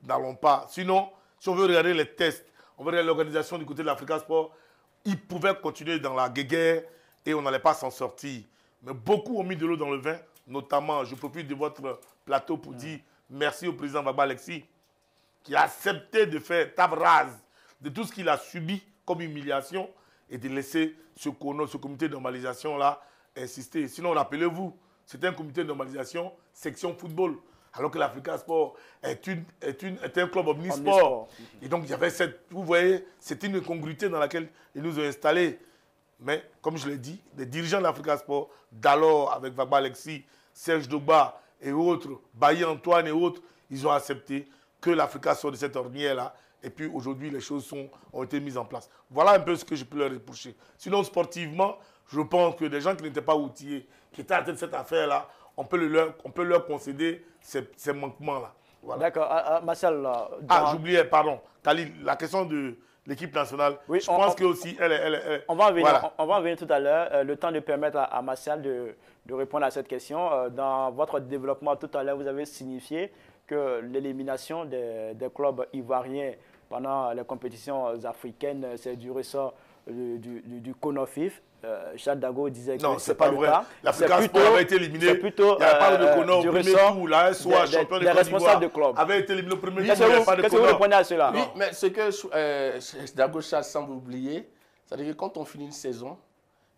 n'allons pas. Sinon, si on veut regarder les tests, on veut regarder l'organisation du côté de l'Africa Sport, ils pouvaient continuer dans la guéguerre et on n'allait pas s'en sortir. Mais beaucoup ont mis de l'eau dans le vin, notamment, je profite de votre plateau pour dire merci au président Gbagba Alexis, qui a accepté de faire table rase de tout ce qu'il a subi comme humiliation et de laisser ce comité de normalisation-là insister. Sinon, rappelez-vous, c'était un comité de normalisation section football, alors que l'Africa Sport est un club omnisport. Et donc, il y avait vous voyez, c'est une incongruité dans laquelle ils nous ont installés. Mais, comme je l'ai dit, les dirigeants de l'Africa Sport, d'alors, avec Gbagba Alexis, Serge Dogba et autres, Bailly Antoine et autres, ils ont accepté que l'Africa sorte de cette ornière-là. Et puis aujourd'hui, les choses ont été mises en place. Voilà un peu ce que je peux leur reprocher. Sinon, sportivement, je pense que des gens qui n'étaient pas outillés, qui étaient à la tête de cette affaire-là, on peut leur concéder ces manquements-là. Voilà. D'accord. Martial. J'oubliais, pardon. Khalil, la question de l'équipe nationale, oui, je pense que aussi, on va en venir tout à l'heure. Le temps de permettre à Martial de répondre à cette question. Dans votre développement tout à l'heure, vous avez signifié que l'élimination des clubs ivoiriens pendant les compétitions africaines, c'est du ressort du CONOFIF. Charles Dago disait que ce n'est pas vrai. L'Africa Sport avait été éliminé. Il n'y a pas de CONO au premier tour. La SOA, champion de Côte d'Ivoire, avait été éliminé au premier tour. Qu'est-ce que vous répondez à cela? Oui, mais ce que Dago Charles semble oublier, c'est-à-dire que quand on finit une saison,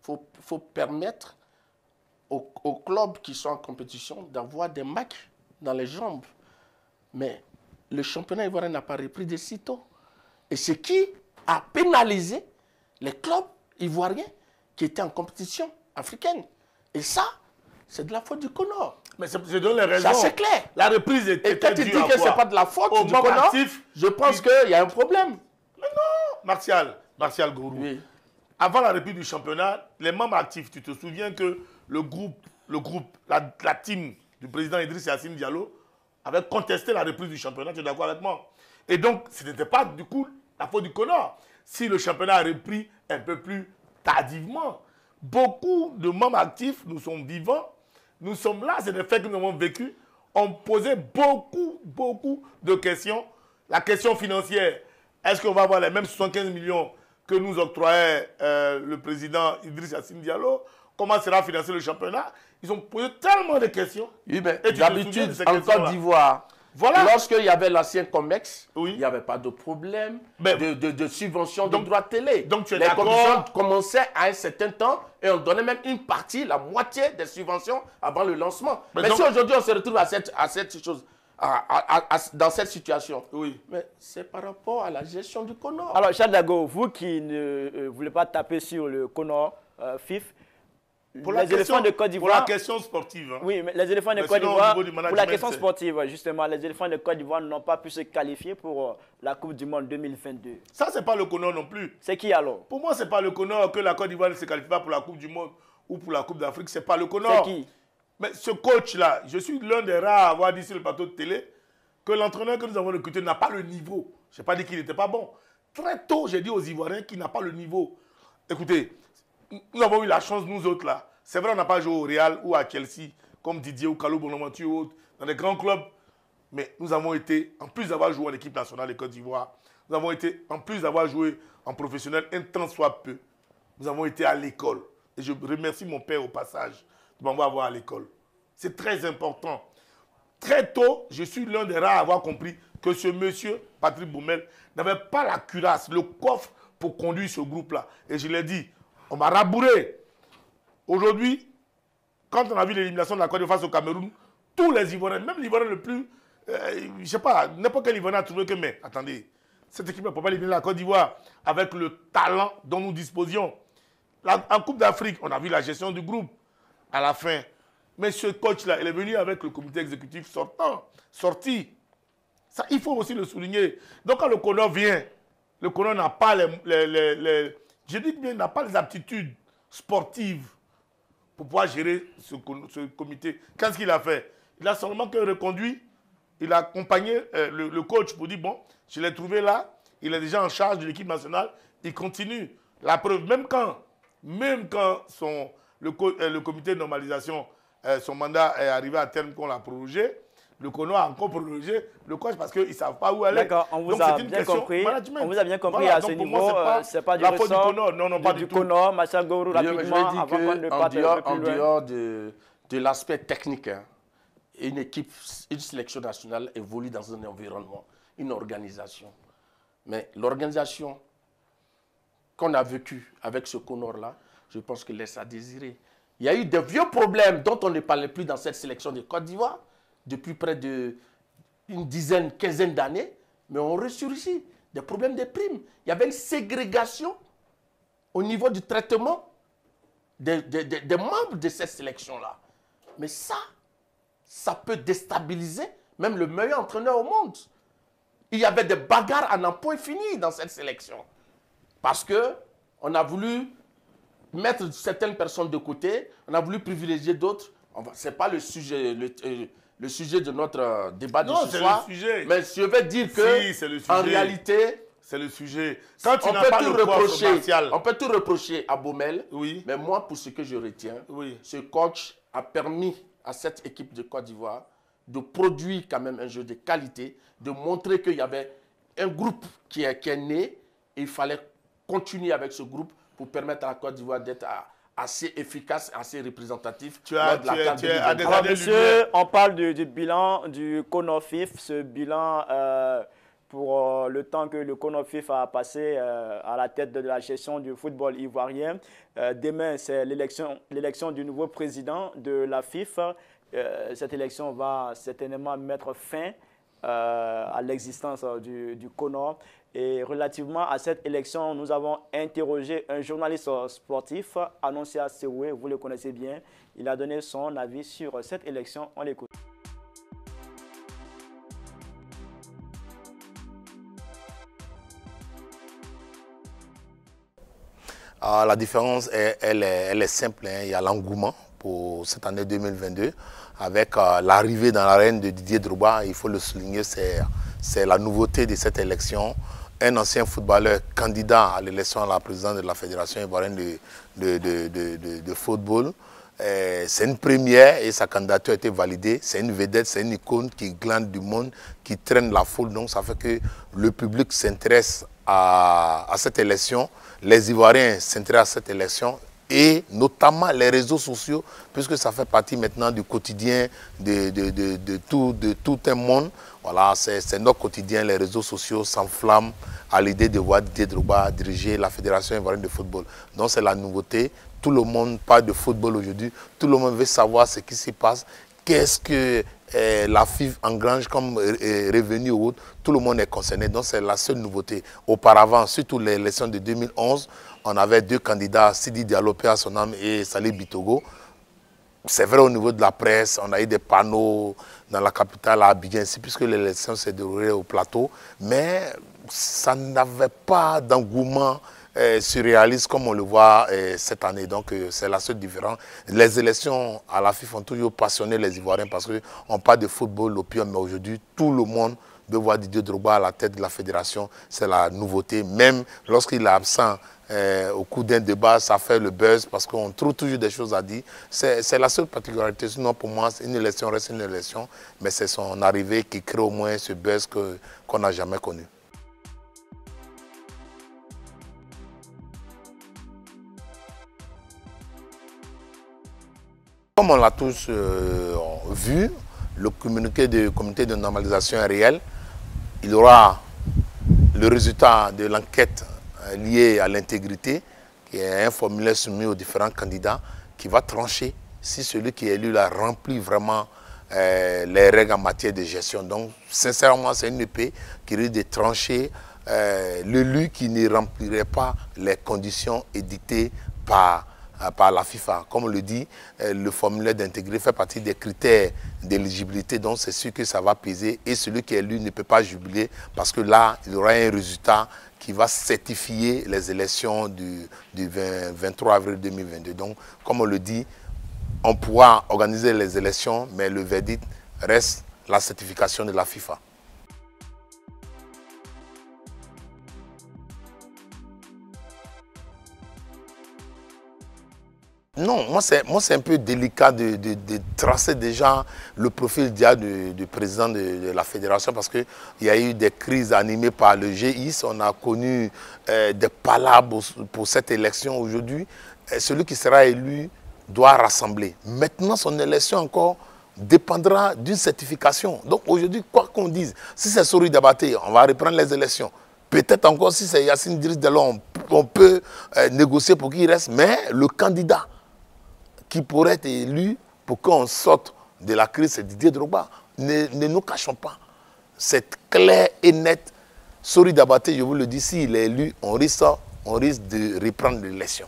il faut permettre aux clubs qui sont en compétition d'avoir des matchs dans les jambes. Mais le championnat ivoirien n'a pas repris de sitôt. Et ce qui a pénalisé les clubs ivoiriens qui étaient en compétition africaine. Et ça, c'est de la faute du CONOR. Mais je donne les raisons. Ça, c'est clair. La reprise était due à quoi? Et quand tu dis que ce n'est pas de la faute du CONOR, je pense qu'il y a un problème. Mais non, Martial Gourou. Oui. Avant la reprise du championnat, les membres actifs, tu te souviens que le groupe, la team du président Idriss Yassine Diallo avait contesté la reprise du championnat, tu es d'accord avec moi? Et donc, ce n'était pas du coup la faute du CONOR. Si le championnat a repris un peu plus tardivement, beaucoup de membres actifs, nous sommes vivants, nous sommes là, c'est des faits que nous avons vécu, ont posé beaucoup de questions. La question financière, est-ce qu'on va avoir les mêmes 75 millions que nous octroyait le président Idriss Yassine Diallo? Comment sera financé le championnat? Ils ont posé tellement de questions. Oui, mais d'habitude, en Côte d'Ivoire, voilà. Lorsqu'il y avait l'ancien COMEX, oui, il n'y avait pas de problème de subvention de droits télé. Donc tu es les commissions commençaient à un certain temps et on donnait même une partie, la moitié des subventions avant le lancement. Mais si aujourd'hui on se retrouve à cette chose, dans cette situation, oui, mais c'est par rapport à la gestion du CONOR. Alors, Charles Dago, vous qui ne voulez pas taper sur le CONOR FIF, pour les éléphants de Côte d'Ivoire. Pour la question sportive. Hein. Oui, mais les éléphants de Côte d'Ivoire, pour la question sportive, justement, les éléphants de Côte d'Ivoire n'ont pas pu se qualifier pour la Coupe du Monde 2022. Ça, c'est pas le CONOR non plus. C'est qui alors? Pour moi, c'est pas le CONOR que la Côte d'Ivoire ne se qualifie pas pour la Coupe du Monde ou pour la Coupe d'Afrique. C'est pas le CONOR. C'est qui? Mais ce coach-là, je suis l'un des rares à avoir dit sur le plateau de télé que l'entraîneur que nous avons recruté n'a pas le niveau. Je n'ai pas dit qu'il n'était pas bon. Très tôt, j'ai dit aux Ivoiriens qu'il n'a pas le niveau. Écoutez, nous avons eu la chance, nous autres là. C'est vrai, on n'a pas joué au Real ou à Chelsea, comme Didier ou Kalou Bonaventure ou autres, dans des grands clubs. Mais nous avons été, en plus d'avoir joué en équipe nationale de Côte d'Ivoire, nous avons été, en plus d'avoir joué en professionnel un temps soit peu, nous avons été à l'école. Et je remercie mon père au passage de m'avoir à l'école. C'est très important. Très tôt, je suis l'un des rares à avoir compris que ce monsieur, Patrick Boumel, n'avait pas la culasse, le coffre pour conduire ce groupe-là. Et je l'ai dit, on m'a rabouré. Aujourd'hui, quand on a vu l'élimination de la Côte d'Ivoire face au Cameroun, tous les Ivoiriens, même l'Ivoirien le plus, je ne sais pas, n'importe quel Ivoirien a trouvé que, mais attendez, cette équipe ne peut pas éliminer la Côte d'Ivoire avec le talent dont nous disposions. En Coupe d'Afrique, on a vu la gestion du groupe à la fin. Mais ce coach-là, il est venu avec le comité exécutif sorti. Ça, il faut aussi le souligner. Donc quand le CONOR vient, le CONOR n'a pas je dis bien, n'a pas les aptitudes sportives pour pouvoir gérer ce comité. Qu'est-ce qu'il a fait? Il a seulement que reconduit, il a accompagné le coach pour dire, bon, je l'ai trouvé là, il est déjà en charge de l'équipe nationale, il continue. La preuve, même quand le comité de normalisation, son mandat est arrivé à terme, qu'on l'a prorogé, le CONOR a encore prolongé le coach parce qu'ils ne savent pas où aller. D'accord, on vous a bien compris. On vous a bien compris à ce niveau. Ce n'est pas du ressort du CONOR. Martial Gourou, rapidement, avant qu'on ne parte un peu plus loin. En dehors de l'aspect technique, hein, une sélection nationale évolue dans un environnement, une organisation. Mais l'organisation qu'on a vécue avec ce CONOR-là, je pense qu'il laisse à désirer. Il y a eu de vieux problèmes dont on ne parlait plus dans cette sélection de Côte d'Ivoire depuis près d'une dizaine, quinzaine d'années, mais on ressurgit. Des problèmes de primes. Il y avait une ségrégation au niveau du traitement des membres de cette sélection-là. Mais ça, ça peut déstabiliser même le meilleur entraîneur au monde. Il y avait des bagarres à n'en point fini dans cette sélection. Parce qu'on a voulu mettre certaines personnes de côté, on a voulu privilégier d'autres. Ce n'est pas le sujet, le sujet de notre débat de ce soir. Le sujet. Mais je vais dire que, si, en réalité, c'est le sujet. Quand tu on n'as pas le poids commercial. On peut tout reprocher à Baumel, oui. Mais moi, pour ce que je retiens, oui. Ce coach a permis à cette équipe de Côte d'Ivoire de produire quand même un jeu de qualité, de montrer qu'il y avait un groupe qui est né, et il fallait continuer avec ce groupe pour permettre à la Côte d'Ivoire d'être assez efficace, assez représentatif. Alors, monsieur, on parle du bilan du CONOFIF, ce bilan pour le temps que le CONOFIF a passé à la tête de la gestion du football ivoirien. Demain, c'est l'élection du nouveau président de la FIFA. Cette élection va certainement mettre fin à l'existence du CONOR. Et relativement à cette élection, nous avons interrogé un journaliste sportif, Annoncia Sewé, vous le connaissez bien. Il a donné son avis sur cette élection. On l'écoute. La différence, elle est simple. Hein. Il y a l'engouement pour cette année 2022 avec l'arrivée dans l'arène de Didier Drogba. Il faut le souligner, c'est la nouveauté de cette élection. Un ancien footballeur candidat à l'élection à la présidence de la Fédération ivoirienne de football. C'est une première et sa candidature a été validée. C'est une vedette, c'est une icône qui glande du monde, qui traîne la foule. Donc ça fait que le public s'intéresse à cette élection. Les Ivoiriens s'intéressent à cette élection et notamment les réseaux sociaux, puisque ça fait partie maintenant du quotidien de tout un monde. Voilà, c'est notre quotidien, les réseaux sociaux s'enflamment à l'idée de voir Didier Drogba diriger la Fédération ivoirienne de football. Donc c'est la nouveauté. Tout le monde parle de football aujourd'hui. Tout le monde veut savoir ce qui s'y passe. Qu'est-ce que la FIFA engrange comme revenu ou autre. Tout le monde est concerné. Donc c'est la seule nouveauté. Auparavant, surtout l'élection de 2011, on avait deux candidats, Sidi Diallo, paix à son âme, et Salih Bitogo. C'est vrai au niveau de la presse, on a eu des panneaux dans la capitale à Abidjan, puisque l'élection s'est déroulée au plateau, mais ça n'avait pas d'engouement surréaliste comme on le voit cette année. Donc c'est la seule différence. Les élections à la FIFA ont toujours passionné les Ivoiriens parce qu'on parle de football, l'opium, mais aujourd'hui tout le monde veut voir Didier Drogba à la tête de la fédération. C'est la nouveauté. Même lorsqu'il est absent au cours d'un débat, ça fait le buzz parce qu'on trouve toujours des choses à dire. C'est la seule particularité. Sinon, pour moi, une élection reste une élection, mais c'est son arrivée qui crée au moins ce buzz qu'on n'a jamais connu. Comme on l'a tous vu, le communiqué du comité de normalisation est réel. Il y aura le résultat de l'enquête liée à l'intégrité, qui est un formulaire soumis aux différents candidats, qui va trancher si celui qui est élu a rempli vraiment les règles en matière de gestion. Donc, sincèrement, c'est une épée qui risque de trancher l'élu qui ne remplirait pas les conditions édictées par la FIFA. Comme on le dit, le formulaire d'intégrité fait partie des critères d'éligibilité, donc c'est sûr que ça va peser et celui qui est élu ne peut pas jubiler parce que là, il y aura un résultat qui va certifier les élections du 23 avril 2022. Donc, comme on le dit, on pourra organiser les élections, mais le verdict reste la certification de la FIFA. Non, moi c'est un peu délicat de tracer déjà le profil du président de la fédération parce qu'il y a eu des crises animées par le GIS. On a connu des palabres pour cette élection aujourd'hui. Celui qui sera élu doit rassembler. Maintenant, son élection encore dépendra d'une certification. Donc aujourd'hui, quoi qu'on dise, si c'est Sori Diabaté, on va reprendre les élections. Peut-être encore si c'est Yacine Driss Delon, on peut négocier pour qu'il reste, mais le candidat qui pourrait être élu pour qu'on sorte de la crise, c'est Didier Drogba. Ne nous cachons pas. C'est clair et net. Sori Diabaté, je vous le dis, s'il est élu, on risque de reprendre l'élection.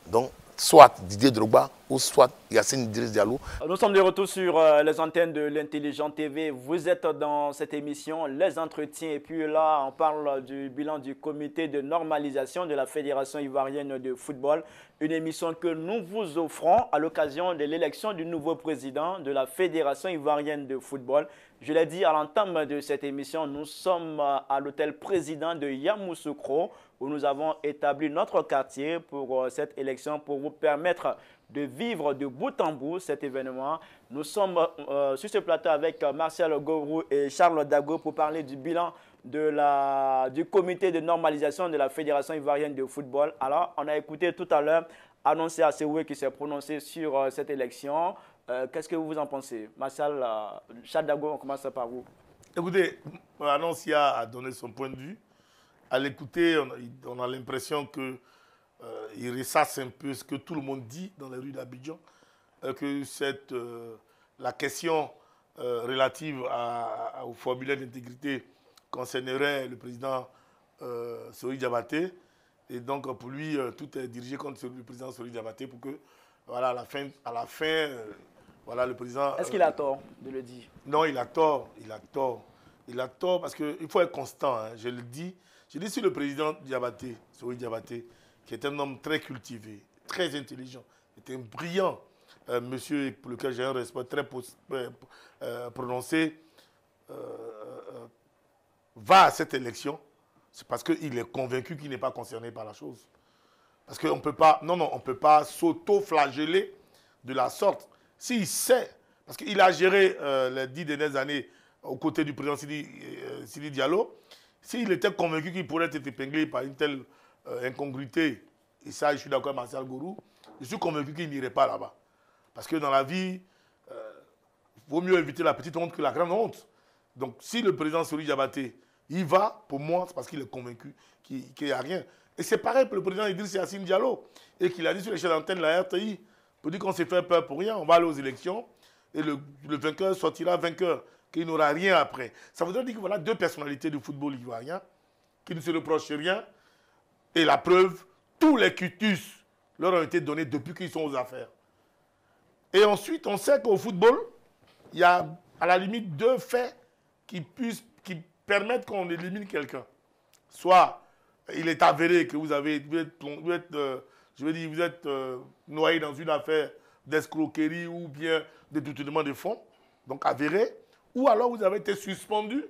Donc, soit Didier Drogba ou soit Yacine Idriss Diallo. Nous sommes de retour sur les antennes de l'Intelligent TV. Vous êtes dans cette émission, les entretiens. Et puis là, on parle du bilan du comité de normalisation de la Fédération ivoirienne de football. Une émission que nous vous offrons à l'occasion de l'élection du nouveau président de la Fédération ivoirienne de football. Je l'ai dit à l'entame de cette émission, nous sommes à l'hôtel président de Yamoussoukro, où nous avons établi notre quartier pour cette élection, pour vous permettre de vivre de bout en bout cet événement. Nous sommes sur ce plateau avec Martial Gorou et Charles Dago pour parler du bilan du comité de normalisation de la Fédération ivoirienne de football. Alors, on a écouté tout à l'heure Annoncé Assewé qui s'est prononcé sur cette élection. Qu'est-ce que vous en pensez? Martial, Charles Dago, on commence par vous. Écoutez, Annoncia a donné son point de vue. À l'écouter, on a l'impression que il ressasse un peu ce que tout le monde dit dans les rues d'Abidjan, que la question relative au formulaire d'intégrité concernerait le président Sori Diabaté. Et donc, pour lui, tout est dirigé contre le président Sori Diabaté pour que, voilà, à la fin, voilà, le président... Est-ce qu'il a tort de le dire? Non, il a tort. Il a tort. Il a tort parce qu'il faut être constant. Hein, je le dis. Je dis sur le président Diabaté, Sori Diabaté, qui est un homme très cultivé, très intelligent, est un brillant monsieur pour lequel j'ai un respect très prononcé, va à cette élection, c'est parce qu'il est convaincu qu'il n'est pas concerné par la chose. Parce qu'on ne peut pas, on peut pas s'auto-flageller de la sorte. S'il sait, parce qu'il a géré les 10 dernières années aux côtés du président Sidi Diallo, s'il était convaincu qu'il pourrait être épinglé par une telle incongruité, et ça, je suis d'accord avec Martial Gorou, je suis convaincu qu'il n'irait pas là-bas. Parce que dans la vie, il vaut mieux éviter la petite honte que la grande honte. Donc, si le président Sori Diabaté y va, pour moi, c'est parce qu'il est convaincu qu'il n'y a rien. Et c'est pareil pour le président Idriss Yacine Diallo, et qu'il a dit sur les chaînes d'antenne de la RTI, pour dire qu'on s'est fait peur pour rien, on va aller aux élections, et le vainqueur sortira vainqueur, qu'il n'aura rien après. Ça voudrait dire que voilà deux personnalités du football ivoirien qui ne se reprochent rien. Et la preuve, tous les quitus leur ont été donnés depuis qu'ils sont aux affaires. Et ensuite, on sait qu'au football, il y a à la limite deux faits qui permettent qu'on élimine quelqu'un. Soit il est avéré que vous êtes noyé dans une affaire d'escroquerie ou bien de détournement de fonds, donc avéré. Ou alors vous avez été suspendu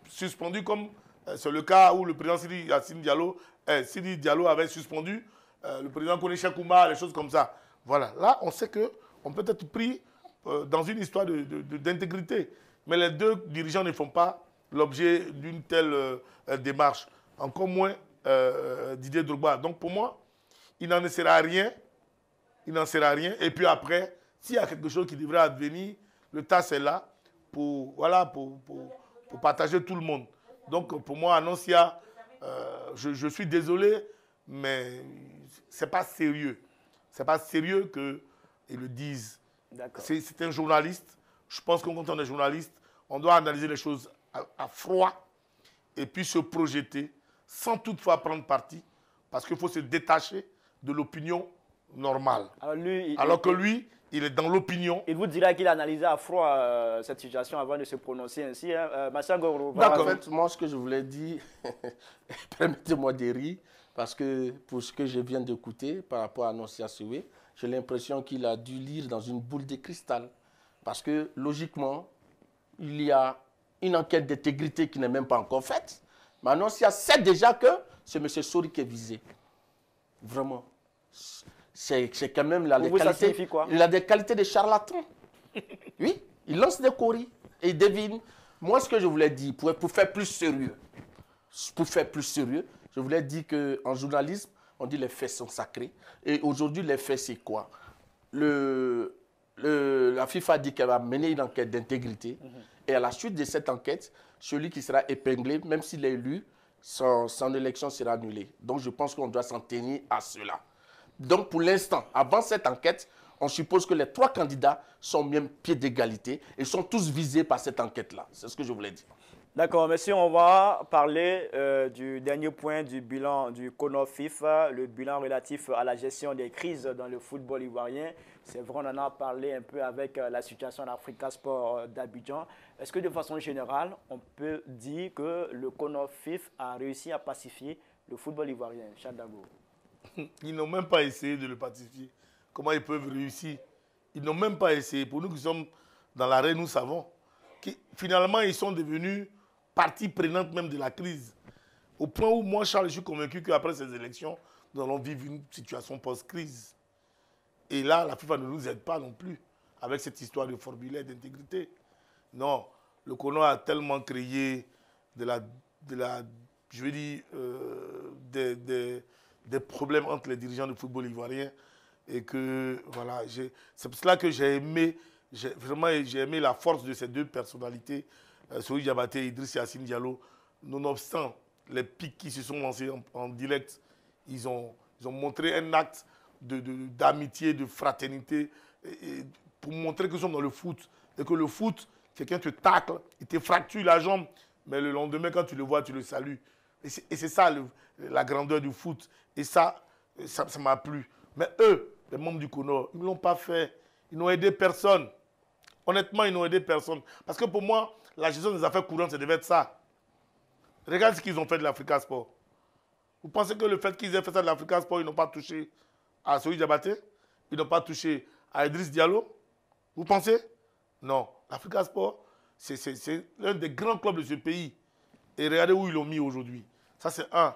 suspendu comme c'est le cas où le président Sidi Diallo avait suspendu le président Koné Kouma, les choses comme ça. Voilà, là on sait qu'on peut être pris dans une histoire d'intégrité. Mais les deux dirigeants ne font pas l'objet d'une telle démarche. Encore moins Didier Drogba. Donc pour moi, il n'en sert à rien. Il n'en sert à rien. Et puis après, s'il y a quelque chose qui devrait advenir, le TAS est là pour partager tout le monde. Donc pour moi, Annoncia, je suis désolé, mais ce n'est pas sérieux. Ce n'est pas sérieux qu'ils le disent. C'est un journaliste. Je pense que quand on est journaliste, on doit analyser les choses à froid et puis se projeter sans toutefois prendre parti parce qu'il faut se détacher de l'opinion normale. Alors que lui, il est dans l'opinion. Il vous dira qu'il a analysé à froid cette situation avant de se prononcer ainsi. Martial Gorou. En fait, moi, ce que je voulais dire, permettez-moi de rire, parce que pour ce que je viens d'écouter par rapport à Annoncia Assewé, j'ai l'impression qu'il a dû lire dans une boule de cristal. Parce que, logiquement, il y a une enquête d'intégrité qui n'est même pas encore faite. Mais Annoncia sait déjà que c'est M. Sori qui est visé. Vraiment. C'est quand même là, il a des qualités de charlatan. Oui, il lance des courriers et il devine. Moi, ce que je voulais dire, pour faire plus sérieux, je voulais dire qu'en journalisme, on dit les faits sont sacrés. Et aujourd'hui, les faits, c'est quoi? La FIFA dit qu'elle va mener une enquête d'intégrité. Et à la suite de cette enquête, celui qui sera épinglé, même s'il est élu, son élection sera annulée. Donc, je pense qu'on doit s'en tenir à cela. Donc, pour l'instant, avant cette enquête, on suppose que les trois candidats sont même pied d'égalité et sont tous visés par cette enquête-là. C'est ce que je voulais dire. D'accord, monsieur, on va parler du dernier point du bilan du CONOFIF, le bilan relatif à la gestion des crises dans le football ivoirien. C'est vrai, on en a parlé un peu avec la situation d'Africa Sport d'Abidjan. Est-ce que de façon générale, on peut dire que le CONOFIF a réussi à pacifier le football ivoirien? Chandago. Ils n'ont même pas essayé de le pacifier. Comment ils peuvent réussir? Ils n'ont même pas essayé. Pour nous qui sommes dans l'arène, nous savons que finalement, ils sont devenus partie prenante même de la crise. Au point où moi, Charles, je suis convaincu qu'après ces élections, nous allons vivre une situation post-crise. Et là, la FIFA ne nous aide pas non plus avec cette histoire de formulaire d'intégrité. Non, le CONO a tellement créé je veux dire, des problèmes entre les dirigeants du football ivoirien et que, voilà, c'est pour cela que j'ai aimé la force de ces deux personnalités, Sory Diabaté et Idriss Yacine Diallo. Nonobstant les pics qui se sont lancés en direct, ils ont montré un acte d'amitié, de fraternité, pour montrer que nous sommes dans le foot. Et que le foot, quelqu'un te tacle, il te fracture la jambe, mais le lendemain, quand tu le vois, tu le salues. Et c'est ça la grandeur du foot. Et ça m'a plu. Mais eux, les membres du CONO, ils ne l'ont pas fait. Ils n'ont aidé personne. Honnêtement, ils n'ont aidé personne. Parce que pour moi, la gestion des affaires courantes, ça devait être ça. Regarde ce qu'ils ont fait de l'Africa Sport. Vous pensez que le fait qu'ils aient fait ça de l'Africa Sport, ils n'ont pas touché à Sory Diabaté? Ils n'ont pas touché à Idriss Diallo? Vous pensez? Non. L'Africa Sport, c'est l'un des grands clubs de ce pays. Et regardez où ils l'ont mis aujourd'hui. Ça, c'est un.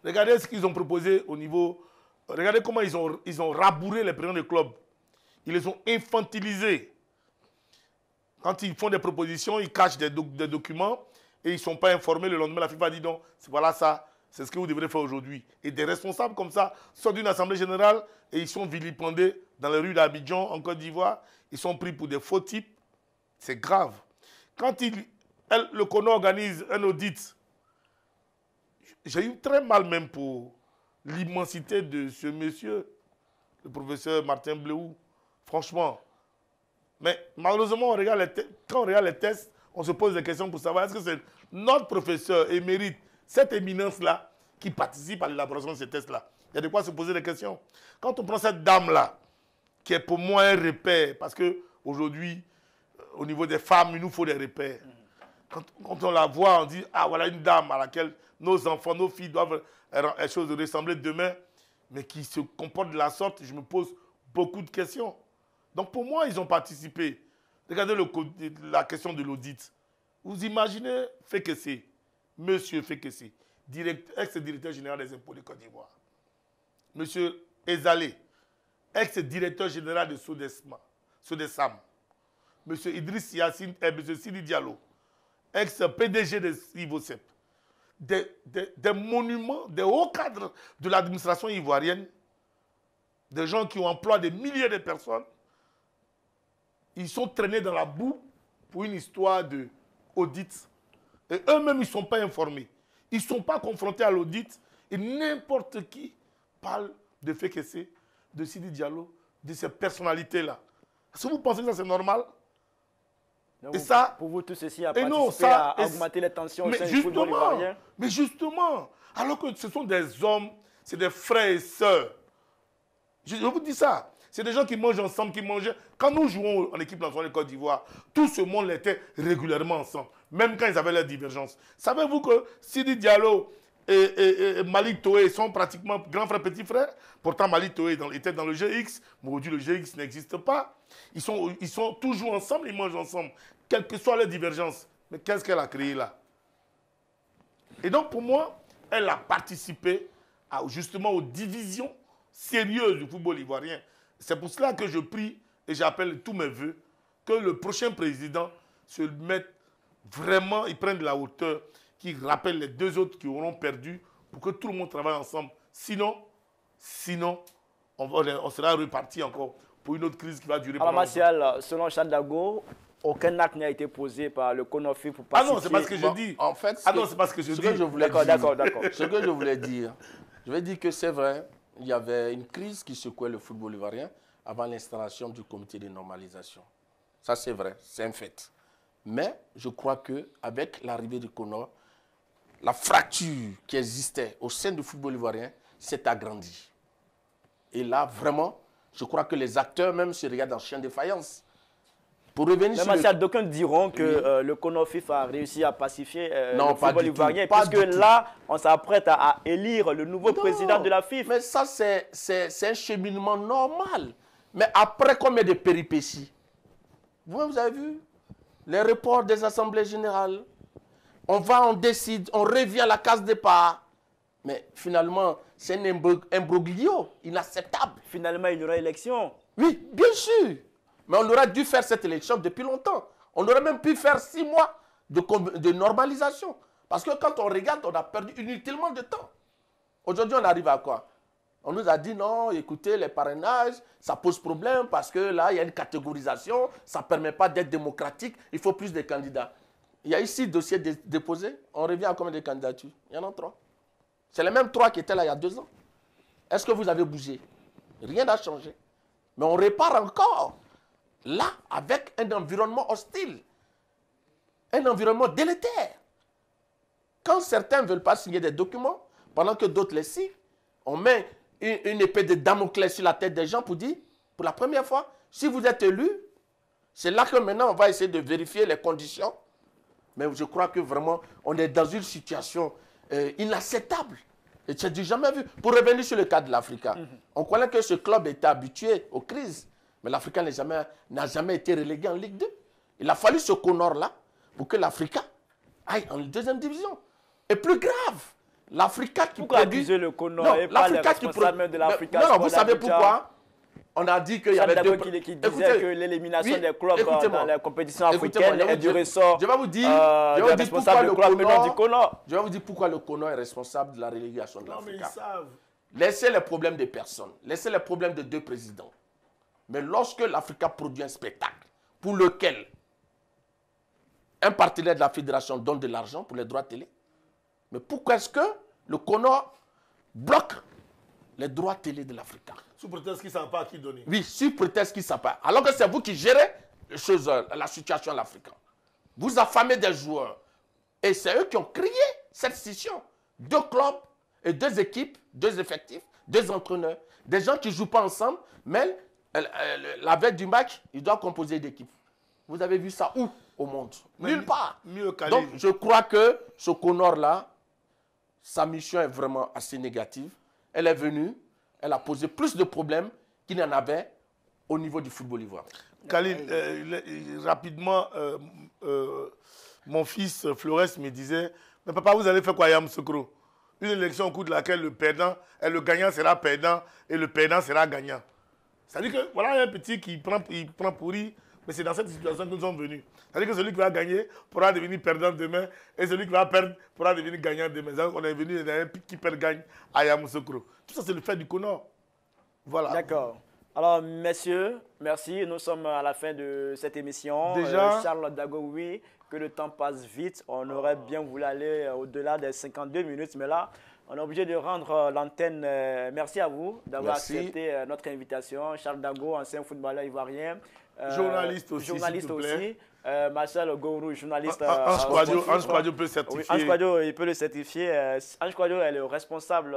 Regardez ce qu'ils ont proposé au niveau... Regardez comment ils ont rabouré les présidents des clubs. Ils les ont infantilisés. Quand ils font des propositions, ils cachent des documents et ils ne sont pas informés. Le lendemain, la FIFA dit non, voilà ça, c'est ce que vous devrez faire aujourd'hui. Et des responsables comme ça sortent d'une assemblée générale et ils sont vilipendés dans les rues d'Abidjan, en Côte d'Ivoire. Ils sont pris pour des faux types. C'est grave. Quand le CONO organise un audit, j'ai eu très mal même pour l'immensité de ce monsieur, le professeur Martin Bleou. Franchement. Mais malheureusement, quand on regarde les tests, on se pose des questions pour savoir est-ce que c'est notre professeur émérite, cette éminence-là, qui participe à l'élaboration de ces tests-là. Il y a de quoi se poser des questions. Quand on prend cette dame-là, qui est pour moi un repère, parce qu'aujourd'hui, au niveau des femmes, il nous faut des repères. Quand on la voit, on dit, ah voilà une dame à laquelle nos enfants, nos filles doivent ressembler demain, mais qui se comporte de la sorte, je me pose beaucoup de questions. Donc pour moi, ils ont participé. Regardez la question de l'audit. Vous imaginez Fekese, monsieur Fekese, ex-directeur général des impôts de Côte d'Ivoire. Monsieur Ezalé, ex-directeur général de Sodesam. Monsieur Idriss Yacine, monsieur Sidi Diallo, ex-PDG de Ivocep. Des monuments, des hauts cadres de l'administration ivoirienne, des gens qui ont employé des milliers de personnes. Ils sont traînés dans la boue pour une histoire d'audit. Et eux-mêmes, ils ne sont pas informés. Ils ne sont pas confrontés à l'audit. Et n'importe qui parle de Fekese, de Sidi Diallo, de ces personnalités-là. Est-ce que vous pensez que ça, c'est normal? Donc, et ça, pour vous, tout ceci a participé à augmenter les tensions au sein du football ivoirien? Mais justement, alors que ce sont des hommes, c'est des frères et sœurs. Je vous dis ça. C'est des gens qui mangent ensemble, qui mangeaient. Quand nous jouons en équipe nationale de Côte d'Ivoire, tout ce monde était régulièrement ensemble, même quand ils avaient leurs divergences. Savez-vous que Sidi Diallo et Malik Toé sont pratiquement grand frère, petit frère? Pourtant, Malik Toé était dans le GX, mais aujourd'hui, le GX n'existe pas. Ils sont toujours ensemble, ils mangent ensemble, quelles que soient leurs divergences. Mais qu'est-ce qu'elle a créé là? Et donc, pour moi, elle a participé justement aux divisions sérieuses du football ivoirien. C'est pour cela que je prie et j'appelle tous mes voeux que le prochain président se mette vraiment, il prenne de la hauteur, qu'il rappelle les deux autres qui auront perdu pour que tout le monde travaille ensemble. Sinon on sera reparti encore pour une autre crise qui va durer pendant longtemps. Martial, selon Chandago, aucun acte n'a été posé par le CONOFIF pour pacifier... Ah non, c'est pas ce que je dis. En fait, c'est pas ce que je dis. D'accord. Ce que je voulais dire, je vais dire que c'est vrai, il y avait une crise qui secouait le football ivoirien avant l'installation du comité de normalisation. Ça, c'est vrai, c'est un fait. Mais je crois qu'avec l'arrivée du Kono, la fracture qui existait au sein du football ivoirien s'est agrandie. Et là, vraiment, je crois que les acteurs même se regardent en chien de faïence. Pour revenir sur Martial, d'aucuns diront que le Kono FIFA a réussi à pacifier le football ivoirien, puisque là, on s'apprête à élire le nouveau président de la FIFA. Mais ça, c'est un cheminement normal. Mais après combien de péripéties? Vous avez vu les reports des assemblées générales. On va, on décide, on revient à la case départ. Mais finalement, c'est un imbroglio inacceptable. Finalement, il y aura élection. Oui, bien sûr. Mais on aurait dû faire cette élection depuis longtemps. On aurait même pu faire 6 mois de normalisation. Parce que quand on regarde, on a perdu inutilement de temps. Aujourd'hui, on arrive à quoi? On nous a dit non, écoutez, les parrainages, ça pose problème parce que là, il y a une catégorisation, ça ne permet pas d'être démocratique, il faut plus de candidats. Il y a ici dossiers déposés, on revient à combien de candidatures? Il y en a 3. C'est les mêmes 3 qui étaient là il y a 2 ans. Est-ce que vous avez bougé? Rien n'a changé. Mais on repart encore. Là, avec un environnement hostile, un environnement délétère. Quand certains ne veulent pas signer des documents, pendant que d'autres les signent, on met une épée de Damoclès sur la tête des gens pour dire, pour la première fois, si vous êtes élu, c'est là que maintenant on va essayer de vérifier les conditions. Mais je crois que vraiment, on est dans une situation inacceptable. Et tu n'as jamais vu. Pour revenir sur le cas de l'Africa, on connaît que ce club était habitué aux crises. Mais l'Africa n'a jamais été relégué en Ligue 2. Il a fallu ce Konor-là pour que l'Africa aille en 2e division. Et plus grave, l'Africa qui pourquoi produit... Pourquoi accuser le Konor et pas les responsables de l'Africa? Non, vous savez pourquoi? On a dit qu'il y avait deux... qui disait que l'élimination des clubs dans la compétition africaine est du ressort je vais vous dire, Je vais vous dire pourquoi le Konor est responsable de la relégation de l'Africa. Laissez les problèmes des personnes. Laissez les problèmes de 2 présidents. Mais lorsque l'Africa produit un spectacle pour lequel un partenaire de la fédération donne de l'argent pour les droits télé, mais pourquoi est-ce que le Konor bloque les droits télé de l'Africa? Sous prétexte qu'il ne savent pas à qui donner. Oui, sous prétexte qu'il ne savent pas. Alors que c'est vous qui gérez les choses, la situation à l'Afrique. Vous affamez des joueurs. Et c'est eux qui ont créé cette scission. 2 clubs et 2 équipes, 2 effectifs, 2 entraîneurs. Des gens qui ne jouent pas ensemble, mais la veille du match, ils doivent composer d'équipes. Vous avez vu ça où au monde? Nulle part. Donc, je crois que ce Konor-là, sa mission est vraiment assez négative. Elle est venue, elle a posé plus de problèmes qu'il n'y en avait au niveau du football ivoirien. Khalil, rapidement, mon fils Flores me disait, mais papa, vous allez faire quoi à Yamoussoukro? Une élection au cours de laquelle le perdant et le gagnant sera perdant et le perdant sera gagnant. C'est-à-dire que voilà un petit qui prend pourri, mais c'est dans cette situation que nous sommes venus. C'est-à-dire que celui qui va gagner pourra devenir perdant demain et celui qui va perdre pourra devenir gagnant demain. On est venu d'un qui perd gagne à Yamoussoukro. Tout ça, c'est le fait du Konor. Voilà. D'accord. Alors, messieurs, merci. Nous sommes à la fin de cette émission. Déjà, Charles Dago, oui, que le temps passe vite. On aurait bien voulu aller au-delà des 52 minutes, mais là, on est obligé de rendre l'antenne. Merci à vous d'avoir accepté notre invitation. Charles Dago, ancien footballeur ivoirien. Journaliste aussi, journaliste aussi. Marcel Gourou, journaliste. Ange Kouadio peut le certifier. Oui, Ange Kouadio, il peut le certifier. Ange Kouadio est le responsable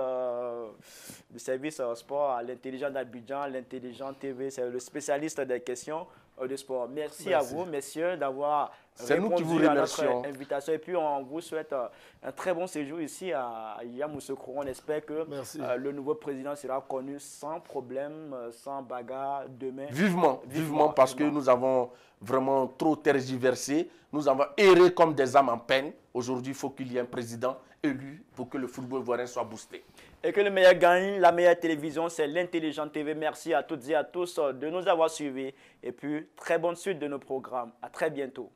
du service sport à l'Intelligent d'Abidjan, l'Intelligent TV. C'est le spécialiste des questions de sport. Merci à vous, messieurs, d'avoir répondu à notre invitation. Et puis, on vous souhaite un très bon séjour ici à Yamoussoukro. On espère que le nouveau président sera connu sans problème, sans bagarre demain. Vivement, parce que nous avons vraiment trop tergiversé. Nous avons erré comme des âmes en peine. Aujourd'hui, il faut qu'il y ait un président élu pour que le football ivoirien soit boosté. Et que le meilleur gagne, la meilleure télévision, c'est l'Intelligent TV. Merci à toutes et à tous de nous avoir suivis. Et puis, très bonne suite de nos programmes. À très bientôt.